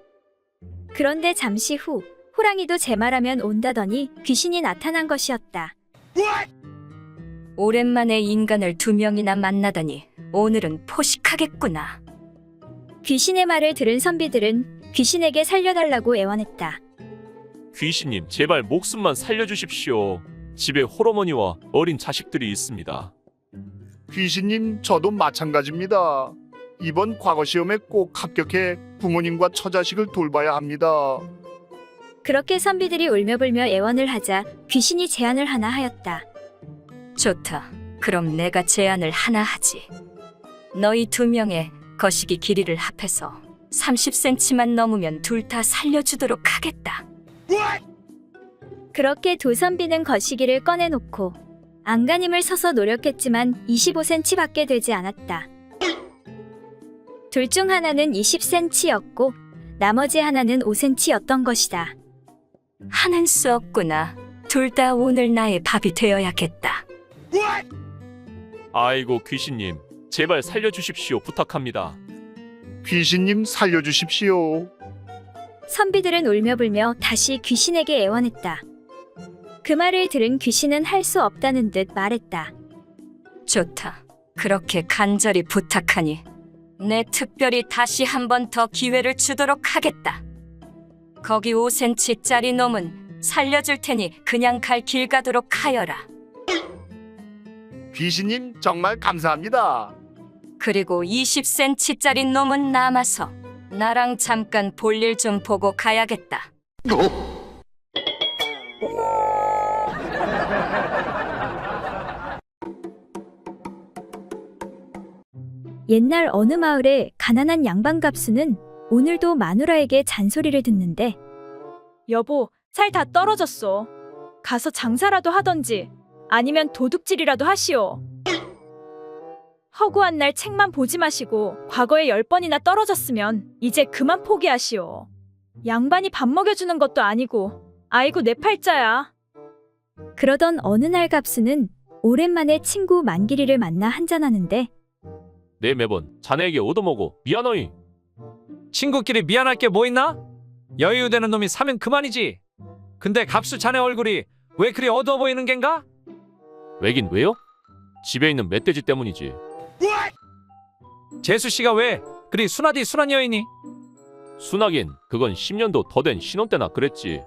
그런데 잠시 후 호랑이도 제 말하면 온다더니 귀신이 나타난 것이었다. 오랜만에 인간을 두 명이나 만나다니 오늘은 포식하겠구나. 귀신의 말을 들은 선비들은 귀신에게 살려달라고 애원했다. 귀신님 제발 목숨만 살려주십시오. 집에 홀어머니와 어린 자식들이 있습니다. 귀신님, 저도 마찬가지입니다. 이번 과거 시험에 꼭 합격해 부모님과 처자식을 돌봐야 합니다. 그렇게 선비들이 울며불며 애원을 하자 귀신이 제안을 하나 하였다. 좋다. 그럼 내가 제안을 하나 하지. 너희 두 명의 거시기 길이를 합해서 30cm만 넘으면 둘 다 살려주도록 하겠다. 그렇게 두 선비는 거시기를 꺼내놓고 안간힘을 써서 노력했지만 25cm밖에 되지 않았다. 둘 중 하나는 20cm였고 나머지 하나는 5cm였던 것이다. 하는 수 없구나. 둘 다 오늘 나의 밥이 되어야겠다. 아이고 귀신님 제발 살려주십시오. 부탁합니다. 귀신님, 살려주십시오. 선비들은 울며불며 다시 귀신에게 애원했다. 그 말을 들은 귀신은 할 수 없다는 듯 말했다. 좋다. 그렇게 간절히 부탁하니 내 특별히 다시 한 번 더 기회를 주도록 하겠다. 거기 5cm짜리 놈은 살려줄 테니 그냥 갈 길 가도록 하여라. 귀신님, 정말 감사합니다. 그리고 20cm짜리 놈은 남아서 나랑 잠깐 볼일 좀 보고 가야겠다. 옛날 어느 마을에 가난한 양반갑수는 오늘도 마누라에게 잔소리를 듣는데 여보, 살 다 떨어졌어. 가서 장사라도 하던지 아니면 도둑질이라도 하시오. 허구한 날 책만 보지 마시고 과거에 10번이나 떨어졌으면 이제 그만 포기하시오. 양반이 밥 먹여주는 것도 아니고 아이고 내 팔자야. 그러던 어느 날 갑수는 오랜만에 친구 만길이를 만나 한잔하는데 내 매번 자네에게 얻어먹어 미안하이. 친구끼리 미안할 게 뭐 있나? 여유되는 놈이 사면 그만이지. 근데 갑수 자네 얼굴이 왜 그리 어두워 보이는 겐가? 왜긴 왜요? 집에 있는 멧돼지 때문이지. 재수씨가 왜 그리 순한 여인이? 순하긴 그건 10년도 더 된 신혼 때나 그랬지.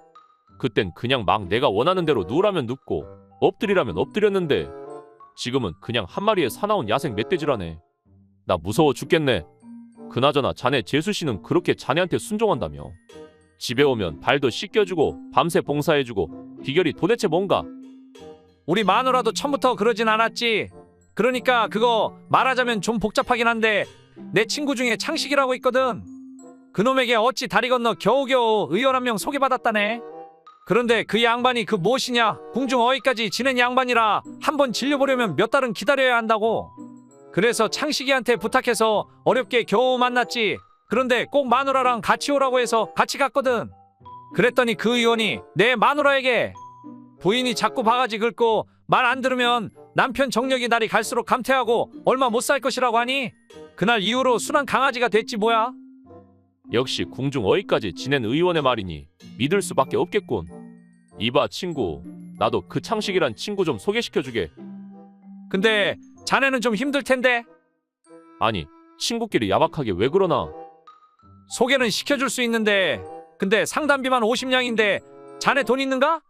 그땐 그냥 막 내가 원하는 대로 누우라면 눕고 엎드리라면 엎드렸는데 지금은 그냥 한 마리의 사나운 야생 멧돼지라네. 나 무서워 죽겠네. 그나저나 자네 재수씨는 그렇게 자네한테 순종한다며. 집에 오면 발도 씻겨주고 밤새 봉사해주고 비결이 도대체 뭔가? 우리 마누라도 처음부터 그러진 않았지. 그러니까 그거 말하자면 좀 복잡하긴 한데 내 친구 중에 창식이라고 있거든. 그놈에게 어찌 다리 건너 겨우겨우 의원 한 명 소개받았다네. 그런데 그 양반이 그 무엇이냐, 궁중 어휘까지 지낸 양반이라 한번 질려보려면 몇 달은 기다려야 한다고. 그래서 창식이한테 부탁해서 어렵게 겨우 만났지. 그런데 꼭 마누라랑 같이 오라고 해서 같이 갔거든. 그랬더니 그 의원이 내 마누라에게 부인이 자꾸 바가지 긁고 말 안 들으면 남편 정력이 날이 갈수록 감퇴하고 얼마 못 살 것이라고 하니 그날 이후로 순한 강아지가 됐지 뭐야. 역시 궁중 어휘까지 지낸 의원의 말이니 믿을 수밖에 없겠군. 이봐 친구, 나도 그 창식이란 친구 좀 소개시켜주게. 근데 자네는 좀 힘들 텐데. 아니, 친구끼리 야박하게 왜 그러나? 소개는 시켜줄 수 있는데 근데 상담비만 50냥인데 자네 돈 있는가?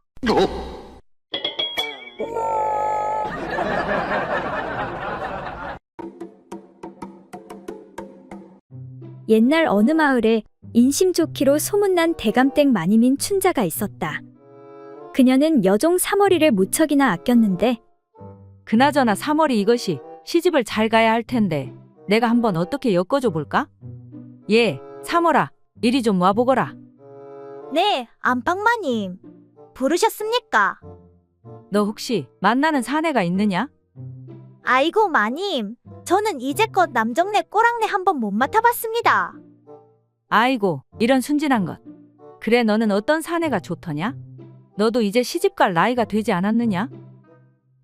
옛날 어느 마을에 인심 좋기로 소문난 대감댁 마님인 춘자가 있었다. 그녀는 여종 사머리를 무척이나 아꼈는데 그나저나 사머리 이것이 시집을 잘 가야 할 텐데 내가 한번 어떻게 엮어줘 볼까? 예, 사머라, 이리 좀 와보거라. 네, 안방마님. 부르셨습니까? 너 혹시 만나는 사내가 있느냐? 아이고, 마님. 저는 이제껏 남정네 꼬랑내 한번 못 맡아봤습니다. 아이고, 이런 순진한 것. 그래, 너는 어떤 사내가 좋더냐? 너도 이제 시집갈 나이가 되지 않았느냐?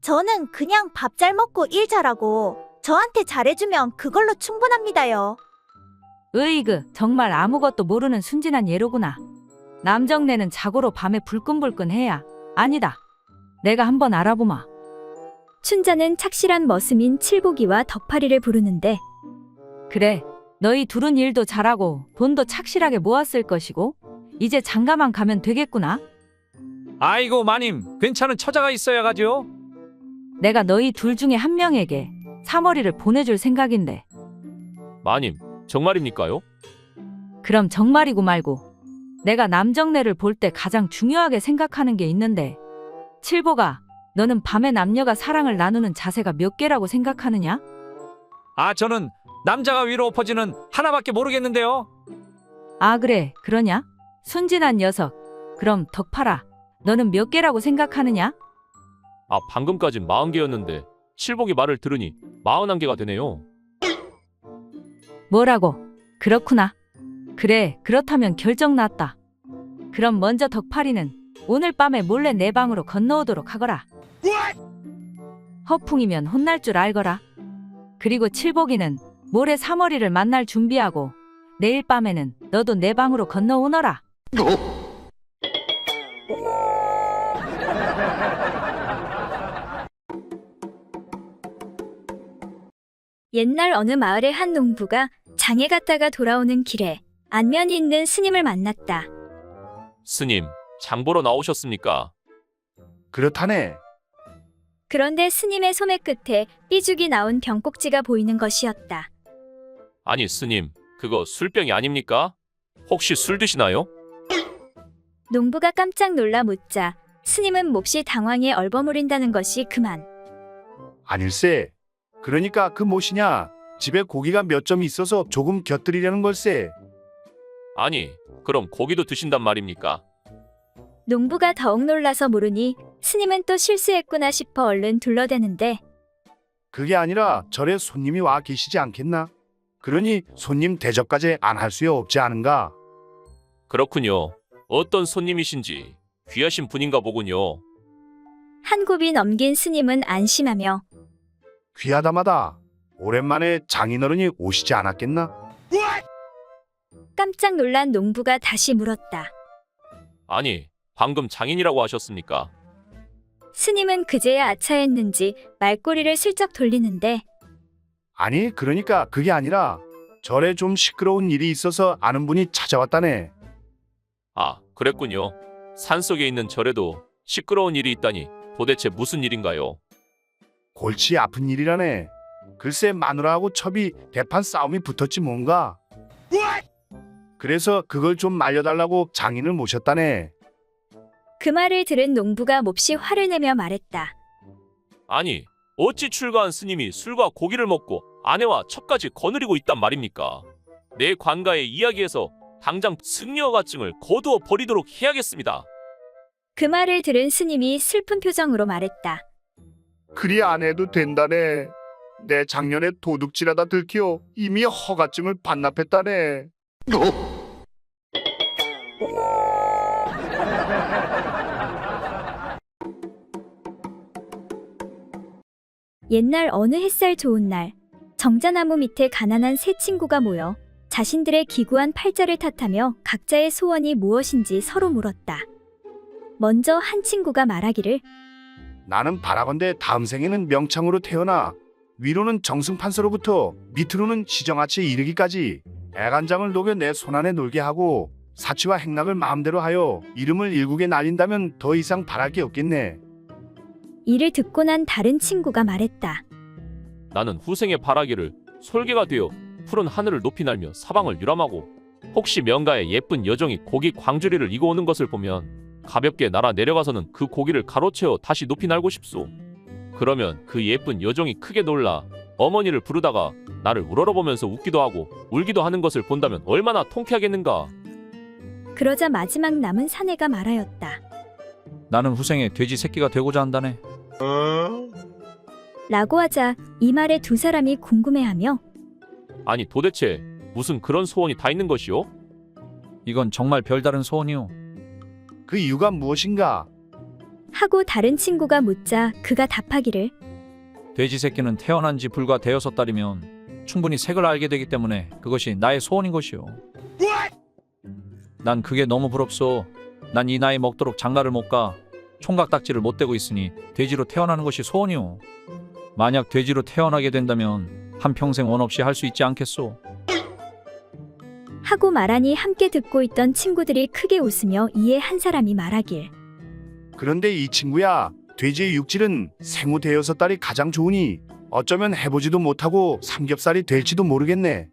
저는 그냥 밥 잘 먹고 일 잘하고 저한테 잘해주면 그걸로 충분합니다요. 으이그, 정말 아무것도 모르는 순진한 예로구나. 남정네는 자고로 밤에 불끈불끈해야. 아니다. 내가 한번 알아보마. 춘자는 착실한 머슴인 칠복이와 덕파리를 부르는데 그래, 너희 둘은 일도 잘하고 돈도 착실하게 모았을 것이고 이제 장가만 가면 되겠구나. 아이고 마님, 괜찮은 처자가 있어야 가죠. 내가 너희 둘 중에 한 명에게 사머리를 보내줄 생각인데. 마님, 정말입니까요? 그럼 정말이고 말고. 내가 남정네를 볼 때 가장 중요하게 생각하는 게 있는데, 칠보가, 너는 밤에 남녀가 사랑을 나누는 자세가 몇 개라고 생각하느냐? 아, 저는 남자가 위로 엎어지는 하나밖에 모르겠는데요. 아, 그래, 그러냐? 순진한 녀석. 그럼 덕파라, 너는 몇 개라고 생각하느냐? 아, 방금까진 40개였는데 칠복이 말을 들으니 41개가 되네요. 뭐라고? 그렇구나. 그래, 그렇다면 결정 났다. 그럼 먼저 덕파리는 오늘 밤에 몰래 내 방으로 건너오도록 하거라. 허풍이면 혼날 줄 알거라. 그리고 칠복이는 모레 사머리를 만날 준비하고 내일 밤에는 너도 내 방으로 건너오너라. 옛날 어느 마을의 한 농부가 장에 갔다가 돌아오는 길에 안면이 있는 스님을 만났다. 스님, 장 보러 나오셨습니까? 그렇다네. 그런데 스님의 소매 끝에 삐죽이 나온 병꼭지가 보이는 것이었다. 아니 스님, 그거 술병이 아닙니까? 혹시 술 드시나요? 농부가 깜짝 놀라 묻자 스님은 몹시 당황해 얼버무린다는 것이 그만. 아닐세. 그러니까 그 무엇이냐. 집에 고기가 몇 점 있어서 조금 곁들이려는 걸세. 아니, 그럼 고기도 드신단 말입니까? 농부가 더욱 놀라서 물으니 스님은 또 실수했구나 싶어 얼른 둘러대는데 그게 아니라 절에 손님이 와 계시지 않겠나? 그러니 손님 대접까지 안 할 수 없지 않은가? 그렇군요. 어떤 손님이신지 귀하신 분인가 보군요. 한 굽이 넘긴 스님은 안심하며 귀하다마다 오랜만에 장인어른이 오시지 않았겠나? 깜짝 놀란 농부가 다시 물었다. 아니, 방금 장인이라고 하셨습니까? 스님은 그제야 아차했는지 말꼬리를 슬쩍 돌리는데 아니 그러니까 그게 아니라 절에 좀 시끄러운 일이 있어서 아는 분이 찾아왔다네. 아, 그랬군요. 산속에 있는 절에도 시끄러운 일이 있다니 도대체 무슨 일인가요? 골치 아픈 일이라네. 글쎄 마누라하고 첩이 대판 싸움이 붙었지 뭔가. 그래서 그걸 좀 말려달라고 장인을 모셨다네. 그 말을 들은 농부가 몹시 화를 내며 말했다. 아니, 어찌 출가한 스님이 술과 고기를 먹고 아내와 첩까지 거느리고 있단 말입니까? 내 관가의 이야기에서 당장 승려허가증을 거두어 버리도록 해야겠습니다. 그 말을 들은 스님이 슬픈 표정으로 말했다. 그리 안 해도 된다네. 내 작년에 도둑질하다 들키어 이미 허가증을 반납했다네. 옛날 어느 햇살 좋은 날, 정자나무 밑에 가난한 세 친구가 모여 자신들의 기구한 팔자를 탓하며 각자의 소원이 무엇인지 서로 물었다. 먼저 한 친구가 말하기를 나는 바라건대 다음 생에는 명창으로 태어나 위로는 정승판서로부터 밑으로는 시정아치에 이르기까지 애간장을 녹여 내 손안에 놀게 하고 사치와 행락을 마음대로 하여 이름을 일국에 날린다면 더 이상 바랄 게 없겠네. 이를 듣고 난 다른 친구가 말했다. 나는 후생에 바라기를 솔개가 되어 푸른 하늘을 높이 날며 사방을 유람하고 혹시 명가의 예쁜 여종이 고기 광주리를 이고 오는 것을 보면 가볍게 날아 내려가서는 그 고기를 가로채어 다시 높이 날고 싶소. 그러면 그 예쁜 여종이 크게 놀라 어머니를 부르다가 나를 우러러보면서 웃기도 하고 울기도 하는 것을 본다면 얼마나 통쾌하겠는가. 그러자 마지막 남은 사내가 말하였다. 나는 후생에 돼지 새끼가 되고자 한다네. 라고 하자 이 말에 두 사람이 궁금해하며 아니 도대체 무슨 그런 소원이 다 있는 것이오? 이건 정말 별다른 소원이오. 그 이유가 무엇인가? 하고 다른 친구가 묻자 그가 답하기를 돼지 새끼는 태어난 지 불과 6달이면 충분히 색을 알게 되기 때문에 그것이 나의 소원인 것이오. 난 그게 너무 부럽소. 난 이 나이 먹도록 장가를 못 가. 총각딱지를 못 대고 있으니 돼지로 태어나는 것이 소원이오. 만약 돼지로 태어나게 된다면 한평생 원 없이 할 수 있지 않겠소. 하고 말하니 함께 듣고 있던 친구들이 크게 웃으며 이에 한 사람이 말하길 그런데 이 친구야, 돼지의 육질은 생후 6달이 가장 좋으니 어쩌면 해보지도 못하고 삼겹살이 될지도 모르겠네.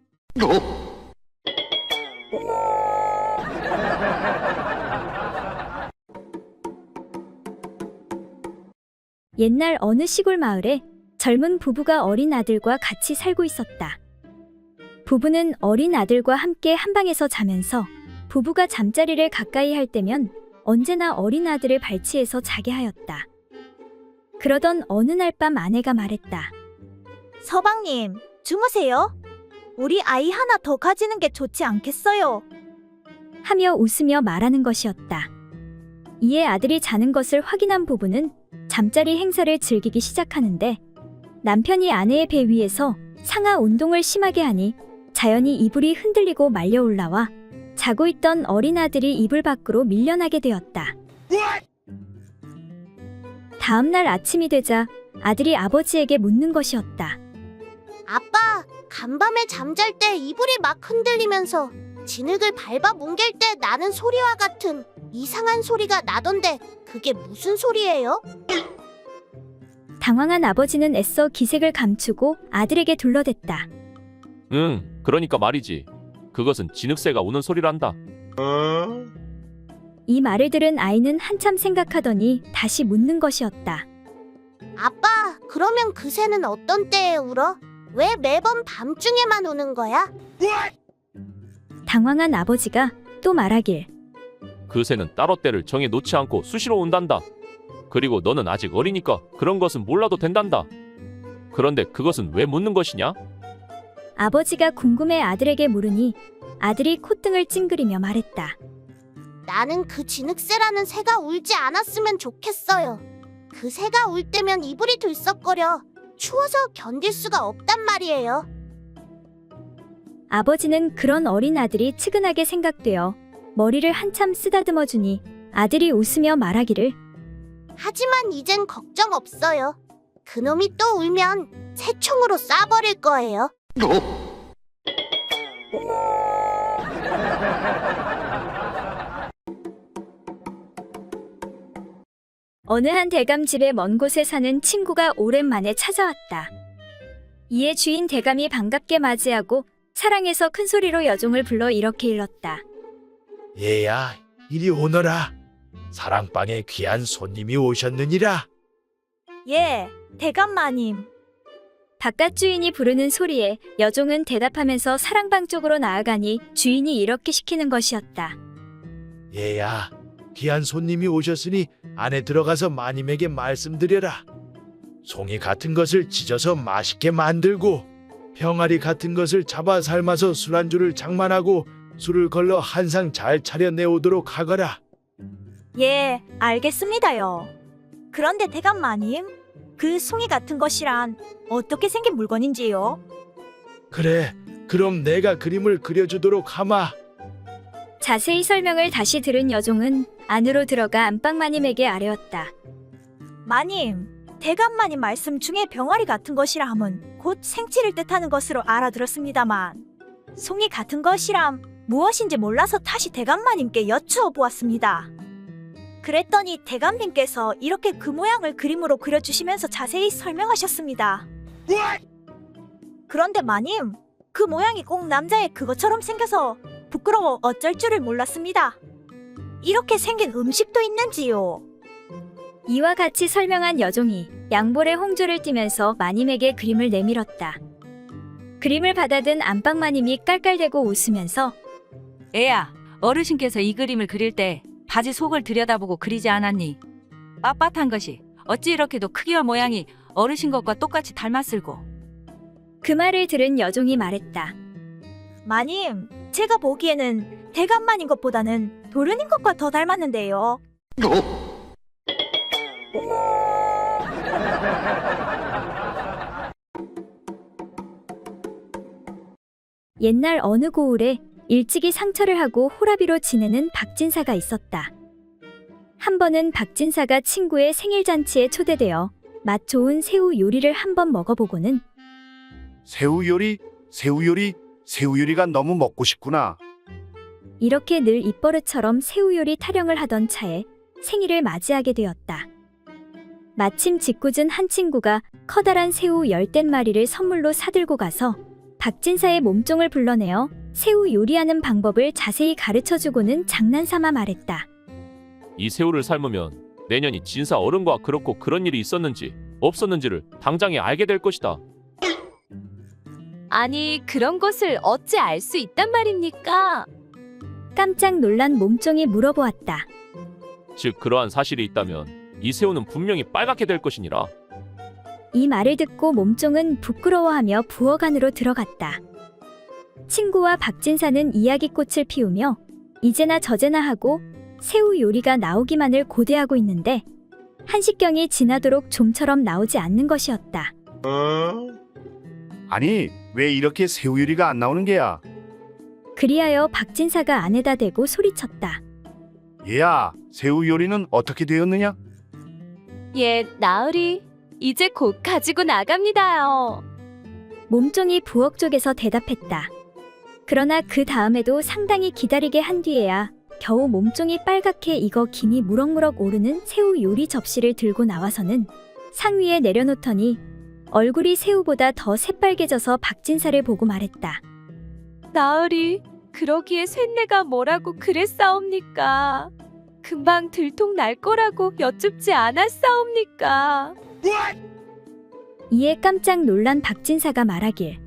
옛날 어느 시골 마을에 젊은 부부가 어린 아들과 같이 살고 있었다. 부부는 어린 아들과 함께 한 방에서 자면서 부부가 잠자리를 가까이 할 때면 언제나 어린 아들을 발치해서 자게 하였다. 그러던 어느 날 밤 아내가 말했다. 서방님, 주무세요. 우리 아이 하나 더 가지는 게 좋지 않겠어요? 하며 웃으며 말하는 것이었다. 이에 아들이 자는 것을 확인한 부부는 잠자리 행사를 즐기기 시작하는데 남편이 아내의 배 위에서 상하 운동을 심하게 하니 자연히 이불이 흔들리고 말려 올라와 자고 있던 어린 아들이 이불 밖으로 밀려나게 되었다. 다음 날 아침이 되자 아들이 아버지에게 묻는 것이었다. 아빠, 간밤에 잠잘 때 이불이 막 흔들리면서 진흙을 밟아 뭉갤 때 나는 소리와 같은 이상한 소리가 나던데 그게 무슨 소리예요? 당황한 아버지는 애써 기색을 감추고 아들에게 둘러댔다. 그러니까 말이지. 그것은 진흙새가 우는 소리란다. 이 말을 들은 아이는 한참 생각하더니 다시 묻는 것이었다. 아빠, 그러면 그 새는 어떤 때에 울어? 왜 매번 밤중에만 우는 거야? 당황한 아버지가 또 말하길. 그 새는 따로 때를 정해 놓지 않고 수시로 온단다. 그리고 너는 아직 어리니까 그런 것은 몰라도 된단다. 그런데 그것은 왜 묻는 것이냐? 아버지가 궁금해 아들에게 물으니 아들이 콧등을 찡그리며 말했다. 나는 그 진흙새라는 새가 울지 않았으면 좋겠어요. 그 새가 울 때면 이불이 들썩거려 추워서 견딜 수가 없단 말이에요. 아버지는 그런 어린 아들이 측은하게 생각되어 머리를 한참 쓰다듬어 주니 아들이 웃으며 말하기를. 하지만 이젠 걱정 없어요. 그놈이 또 울면 새총으로 쏴버릴 거예요. 어느 한 대감집의 먼 곳에 사는 친구가 오랜만에 찾아왔다. 이에 주인 대감이 반갑게 맞이하고 사랑해서 큰 소리로 여종을 불러 이렇게 일렀다. 얘야, 이리 오너라. 사랑방에 귀한 손님이 오셨느니라. 예, 대감마님. 바깥 주인이 부르는 소리에 여종은 대답하면서 사랑방 쪽으로 나아가니 주인이 이렇게 시키는 것이었다. 얘야, 귀한 손님이 오셨으니 안에 들어가서 마님에게 말씀드려라. 송이 같은 것을 찢어서 맛있게 만들고 병아리 같은 것을 잡아 삶아서 술안주를 장만하고 술을 걸러 한상 잘 차려내오도록 하거라. 예, 알겠습니다요. 그런데 대감마님, 그 송이 같은 것이란 어떻게 생긴 물건인지요? 그래, 그럼 내가 그림을 그려주도록 하마. 자세히 설명을 다시 들은 여종은 안으로 들어가 안방마님에게 아뢰었다. 마님, 대감마님 말씀 중에 병아리 같은 것이라 함은 곧 생치를 뜻하는 것으로 알아들었습니다만 송이 같은 것이람 무엇인지 몰라서 다시 대감마님께 여쭈어 보았습니다. 그랬더니 대감님께서 이렇게 그 모양을 그림으로 그려주시면서 자세히 설명하셨습니다. 그런데 마님, 그 모양이 꼭 남자의 그것처럼 생겨서 부끄러워 어쩔 줄을 몰랐습니다. 이렇게 생긴 음식도 있는지요? 이와 같이 설명한 여종이 양볼에 홍조를 띠면서 마님에게 그림을 내밀었다. 그림을 받아든 안방마님이 깔깔대고 웃으면서 애야, 어르신께서 이 그림을 그릴 때 바지 속을 들여다보고 그리지 않았니? 빳빳한 것이 어찌 이렇게도 크기와 모양이 어르신 것과 똑같이 닮았을고. 그 말을 들은 여종이 말했다. 마님, 제가 보기에는 대감마님 것보다는 도련님 것과 더 닮았는데요. 옛날 어느 고을에 일찍이 상처를 하고 호라비로 지내는 박진사가 있었다. 한 번은 박진사가 친구의 생일잔치에 초대되어 맛 좋은 새우 요리를 한번 먹어보고는 새우 요리가 너무 먹고 싶구나. 이렇게 늘 입버릇처럼 새우 요리 타령을 하던 차에 생일을 맞이하게 되었다. 마침 짓궂은 한 친구가 커다란 새우 10댓마리를 선물로 사들고 가서 박진사의 몸종을 불러내어 새우 요리하는 방법을 자세히 가르쳐주고는 장난삼아 말했다. 이 새우를 삶으면 내년이 진사 어른과 그렇고 그런 일이 있었는지 없었는지를 당장에 알게 될 것이다. 아니, 그런 것을 어찌 알 수 있단 말입니까? 깜짝 놀란 몸종이 물어보았다. 즉 그러한 사실이 있다면 이 새우는 분명히 빨갛게 될 것이니라. 이 말을 듣고 몸종은 부끄러워하며 부엌 안으로 들어갔다. 친구와 박진사는 이야기꽃을 피우며 이제나 저제나 하고 새우 요리가 나오기만을 고대하고 있는데 한식경이 지나도록 좀처럼 나오지 않는 것이었다. 아니, 왜 이렇게 새우 요리가 안 나오는 게야? 그리하여 박진사가 안에다 대고 소리쳤다. 얘야, 새우 요리는 어떻게 되었느냐? 예, 나으리, 이제 곧 가지고 나갑니다요. 몸종이 부엌 쪽에서 대답했다. 그러나 그 다음에도 상당히 기다리게 한 뒤에야 겨우 몸종이 빨갛게 익어 김이 무럭무럭 오르는 새우 요리 접시를 들고 나와서는 상 위에 내려놓더니 얼굴이 새우보다 더 새빨개져서 박진사를 보고 말했다. 나으리, 그러기에 쇳내가 뭐라고 그랬사옵니까? 금방 들통 날 거라고 여쭙지 않았사옵니까? 이에 깜짝 놀란 박진사가 말하길.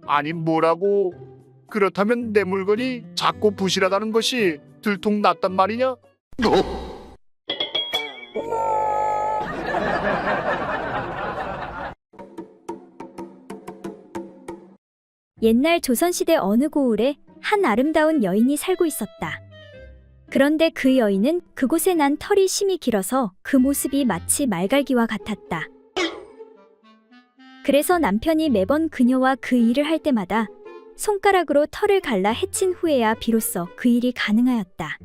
아니 뭐라고? 그렇다면 내 물건이 작고 부실하다는 것이 들통났단 말이냐? 옛날 조선시대 어느 고을에 한 아름다운 여인이 살고 있었다. 그런데 그 여인은 그곳에 난 털이 심이 길어서 그 모습이 마치 말갈기와 같았다. 그래서 남편이 매번 그녀와 그 일을 할 때마다 손가락으로 털을 갈라 해친 후에야 비로소 그 일이 가능하였다.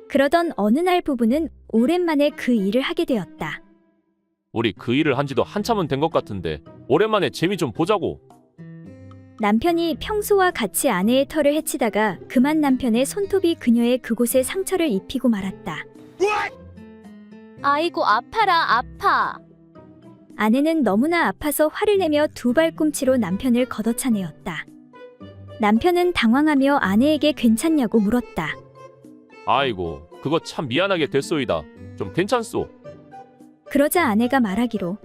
그러던 어느 날 부부는 오랜만에 그 일을 하게 되었다. 우리 그 일을 한 지도 한참은 된 것 같은데 오랜만에 재미 좀 보자고. 남편이 평소와 같이 아내의 털을 해치다가 그만 남편의 손톱이 그녀의 그곳에 상처를 입히고 말았다. 아이고, 아파라, 아파. 아내는 너무나 아파서 화를 내며 두 발꿈치로 남편을 걷어차내었다. 남편은 당황하며 아내에게 괜찮냐고 물었다. 아이고, 그거 참 미안하게 됐소이다. 좀 괜찮소? 그러자 아내가 말하기로.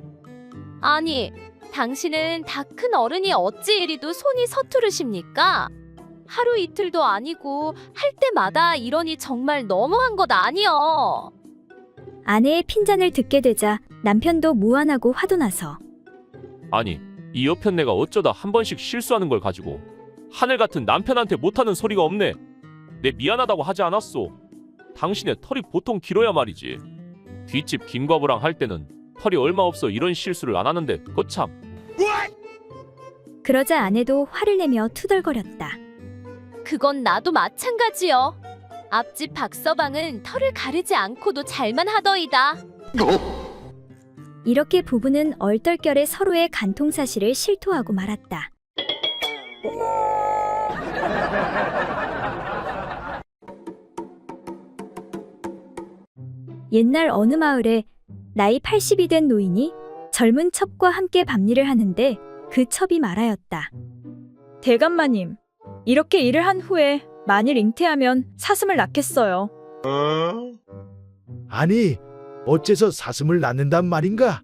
아니, 당신은 다 큰 어른이 어찌 이리도 손이 서투르십니까? 하루 이틀도 아니고 할 때마다 이러니 정말 너무한 것 아니여. 아내의 핀잔을 듣게 되자 남편도 무안하고 화도 나서 아니, 이 여편네가 어쩌다 한 번씩 실수하는 걸 가지고 하늘 같은 남편한테 못하는 소리가 없네. 내 미안하다고 하지 않았소. 당신의 털이 보통 길어야 말이지. 뒷집 김과부랑 할 때는 털이 얼마 없어 이런 실수를 안 하는데 거참. 그러자 아내도 화를 내며 투덜거렸다. 그건 나도 마찬가지여. 앞집 박서방은 털을 가르지 않고도 잘만 하더이다. 이렇게 부부는 얼떨결에 서로의 간통 사실을 실토하고 말았다. 옛날 어느 마을에 나이 80이 된 노인이 젊은 첩과 함께 밤일을 하는데 그 첩이 말하였다. 대감마님, 이렇게 일을 한 후에 만일 잉태하면 사슴을 낳겠어요. 아니, 어째서 사슴을 낳는단 말인가?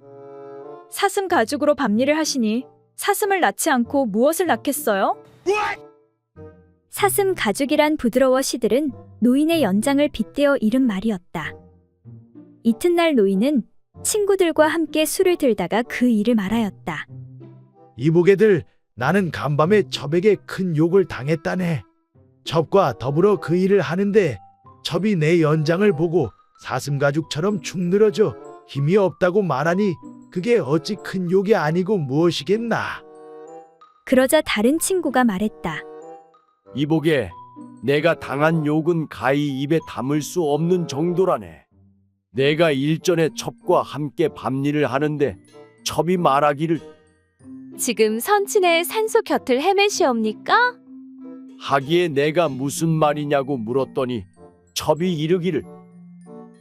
사슴 가죽으로 밤일을 하시니 사슴을 낳지 않고 무엇을 낳겠어요? 사슴 가죽이란 부드러워 시들은 노인의 연장을 빗대어 이른 말이었다. 이튿날 노인은 친구들과 함께 술을 들다가 그 일을 말하였다. 이보게들, 나는 간밤에 첩에게 큰 욕을 당했다네. 첩과 더불어 그 일을 하는데 첩이 내 연장을 보고 사슴 가죽처럼 축 늘어져 힘이 없다고 말하니 그게 어찌 큰 욕이 아니고 무엇이겠나. 그러자 다른 친구가 말했다. 이보게, 내가 당한 욕은 가히 입에 담을 수 없는 정도라네. 내가 일전에 첩과 함께 밤일을 하는데 첩이 말하기를 지금 선친의 산소 곁을 헤매시옵니까? 하기에 내가 무슨 말이냐고 물었더니 첩이 이르기를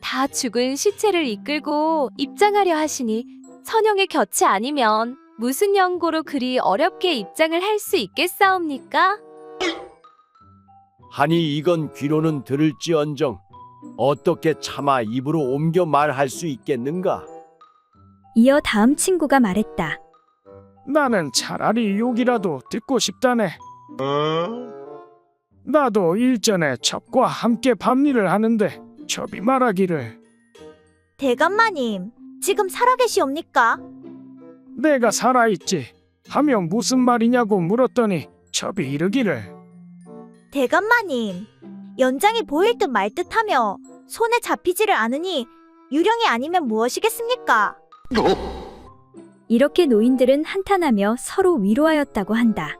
다 죽은 시체를 이끌고 입장하려 하시니 선영의 곁이 아니면 무슨 연고로 그리 어렵게 입장을 할 수 있겠사옵니까? 하니 이건 귀로는 들을지언정 어떻게 차마 입으로 옮겨 말할 수 있겠는가? 이어 다음 친구가 말했다. 나는 차라리 욕이라도 듣고 싶다네. 나도 일전에 첩과 함께 밤일을 하는데 첩이 말하기를 대감마님, 지금 살아계시옵니까? 내가 살아있지 하며 무슨 말이냐고 물었더니 첩이 이르기를 대감마님, 연장이 보일 듯 말 듯하며 손에 잡히지를 않으니 유령이 아니면 무엇이겠습니까? 이렇게 노인들은 한탄하며 서로 위로하였다고 한다.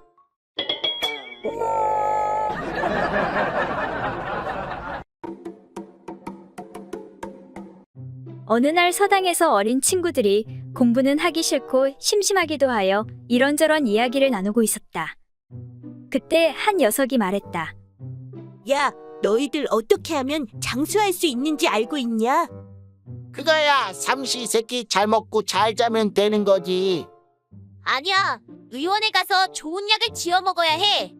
어느 날 서당에서 어린 친구들이 공부는 하기 싫고 심심하기도 하여 이런저런 이야기를 나누고 있었다. 그때 한 녀석이 말했다. 야, 너희들 어떻게 하면 장수할 수 있는지 알고 있냐? 그거야, 삼시세끼 잘 먹고 잘 자면 되는 거지. 아니야, 의원에 가서 좋은 약을 지어 먹어야 해.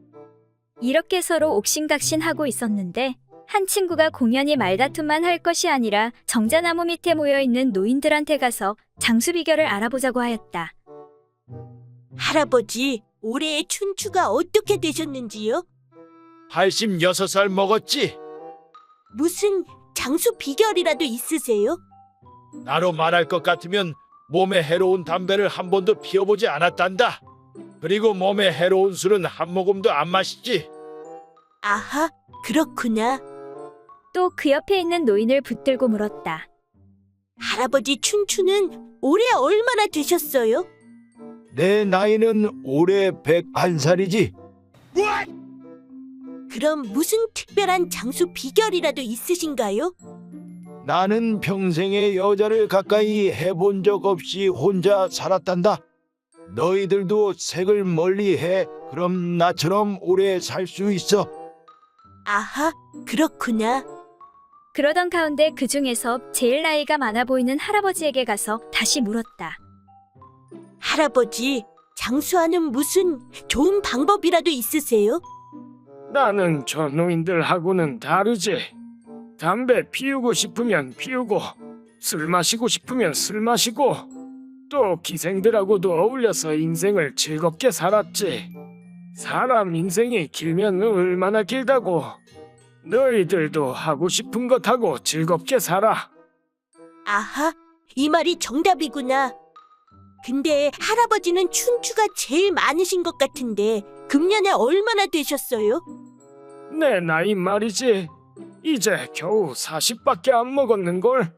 이렇게 서로 옥신각신하고 있었는데 한 친구가 공연히 말다툼만 할 것이 아니라 정자나무 밑에 모여있는 노인들한테 가서 장수 비결을 알아보자고 하였다. 할아버지, 올해의 춘추가 어떻게 되셨는지요? 86살 먹었지? 무슨 장수 비결이라도 있으세요? 나로 말할 것 같으면 몸에 해로운 담배를 한 번도 피워보지 않았단다. 그리고 몸에 해로운 술은 한 모금도 안 마시지. 아하, 그렇구나. 또 그 옆에 있는 노인을 붙들고 물었다. 할아버지 춘추는 올해 얼마나 되셨어요? 내 나이는 올해 101살이지. 그럼 무슨 특별한 장수 비결이라도 있으신가요? 나는 평생에 여자를 가까이 해본 적 없이 혼자 살았단다. 너희들도 색을 멀리해. 그럼 나처럼 오래 살 수 있어. 아하, 그렇구나. 그러던 가운데 그 중에서 제일 나이가 많아 보이는 할아버지에게 가서 다시 물었다. 할아버지, 장수하는 무슨 좋은 방법이라도 있으세요? 나는 저 노인들하고는 다르지. 담배 피우고 싶으면 피우고 술 마시고 싶으면 술 마시고 또 기생들하고도 어울려서 인생을 즐겁게 살았지. 사람 인생이 길면 얼마나 길다고. 너희들도 하고 싶은 것 하고 즐겁게 살아. 아하, 이 말이 정답이구나. 근데 할아버지는 춘추가 제일 많으신 것 같은데 금년에 얼마나 되셨어요? 내 나이 말이지. 이제 겨우 40밖에 안 먹었는걸.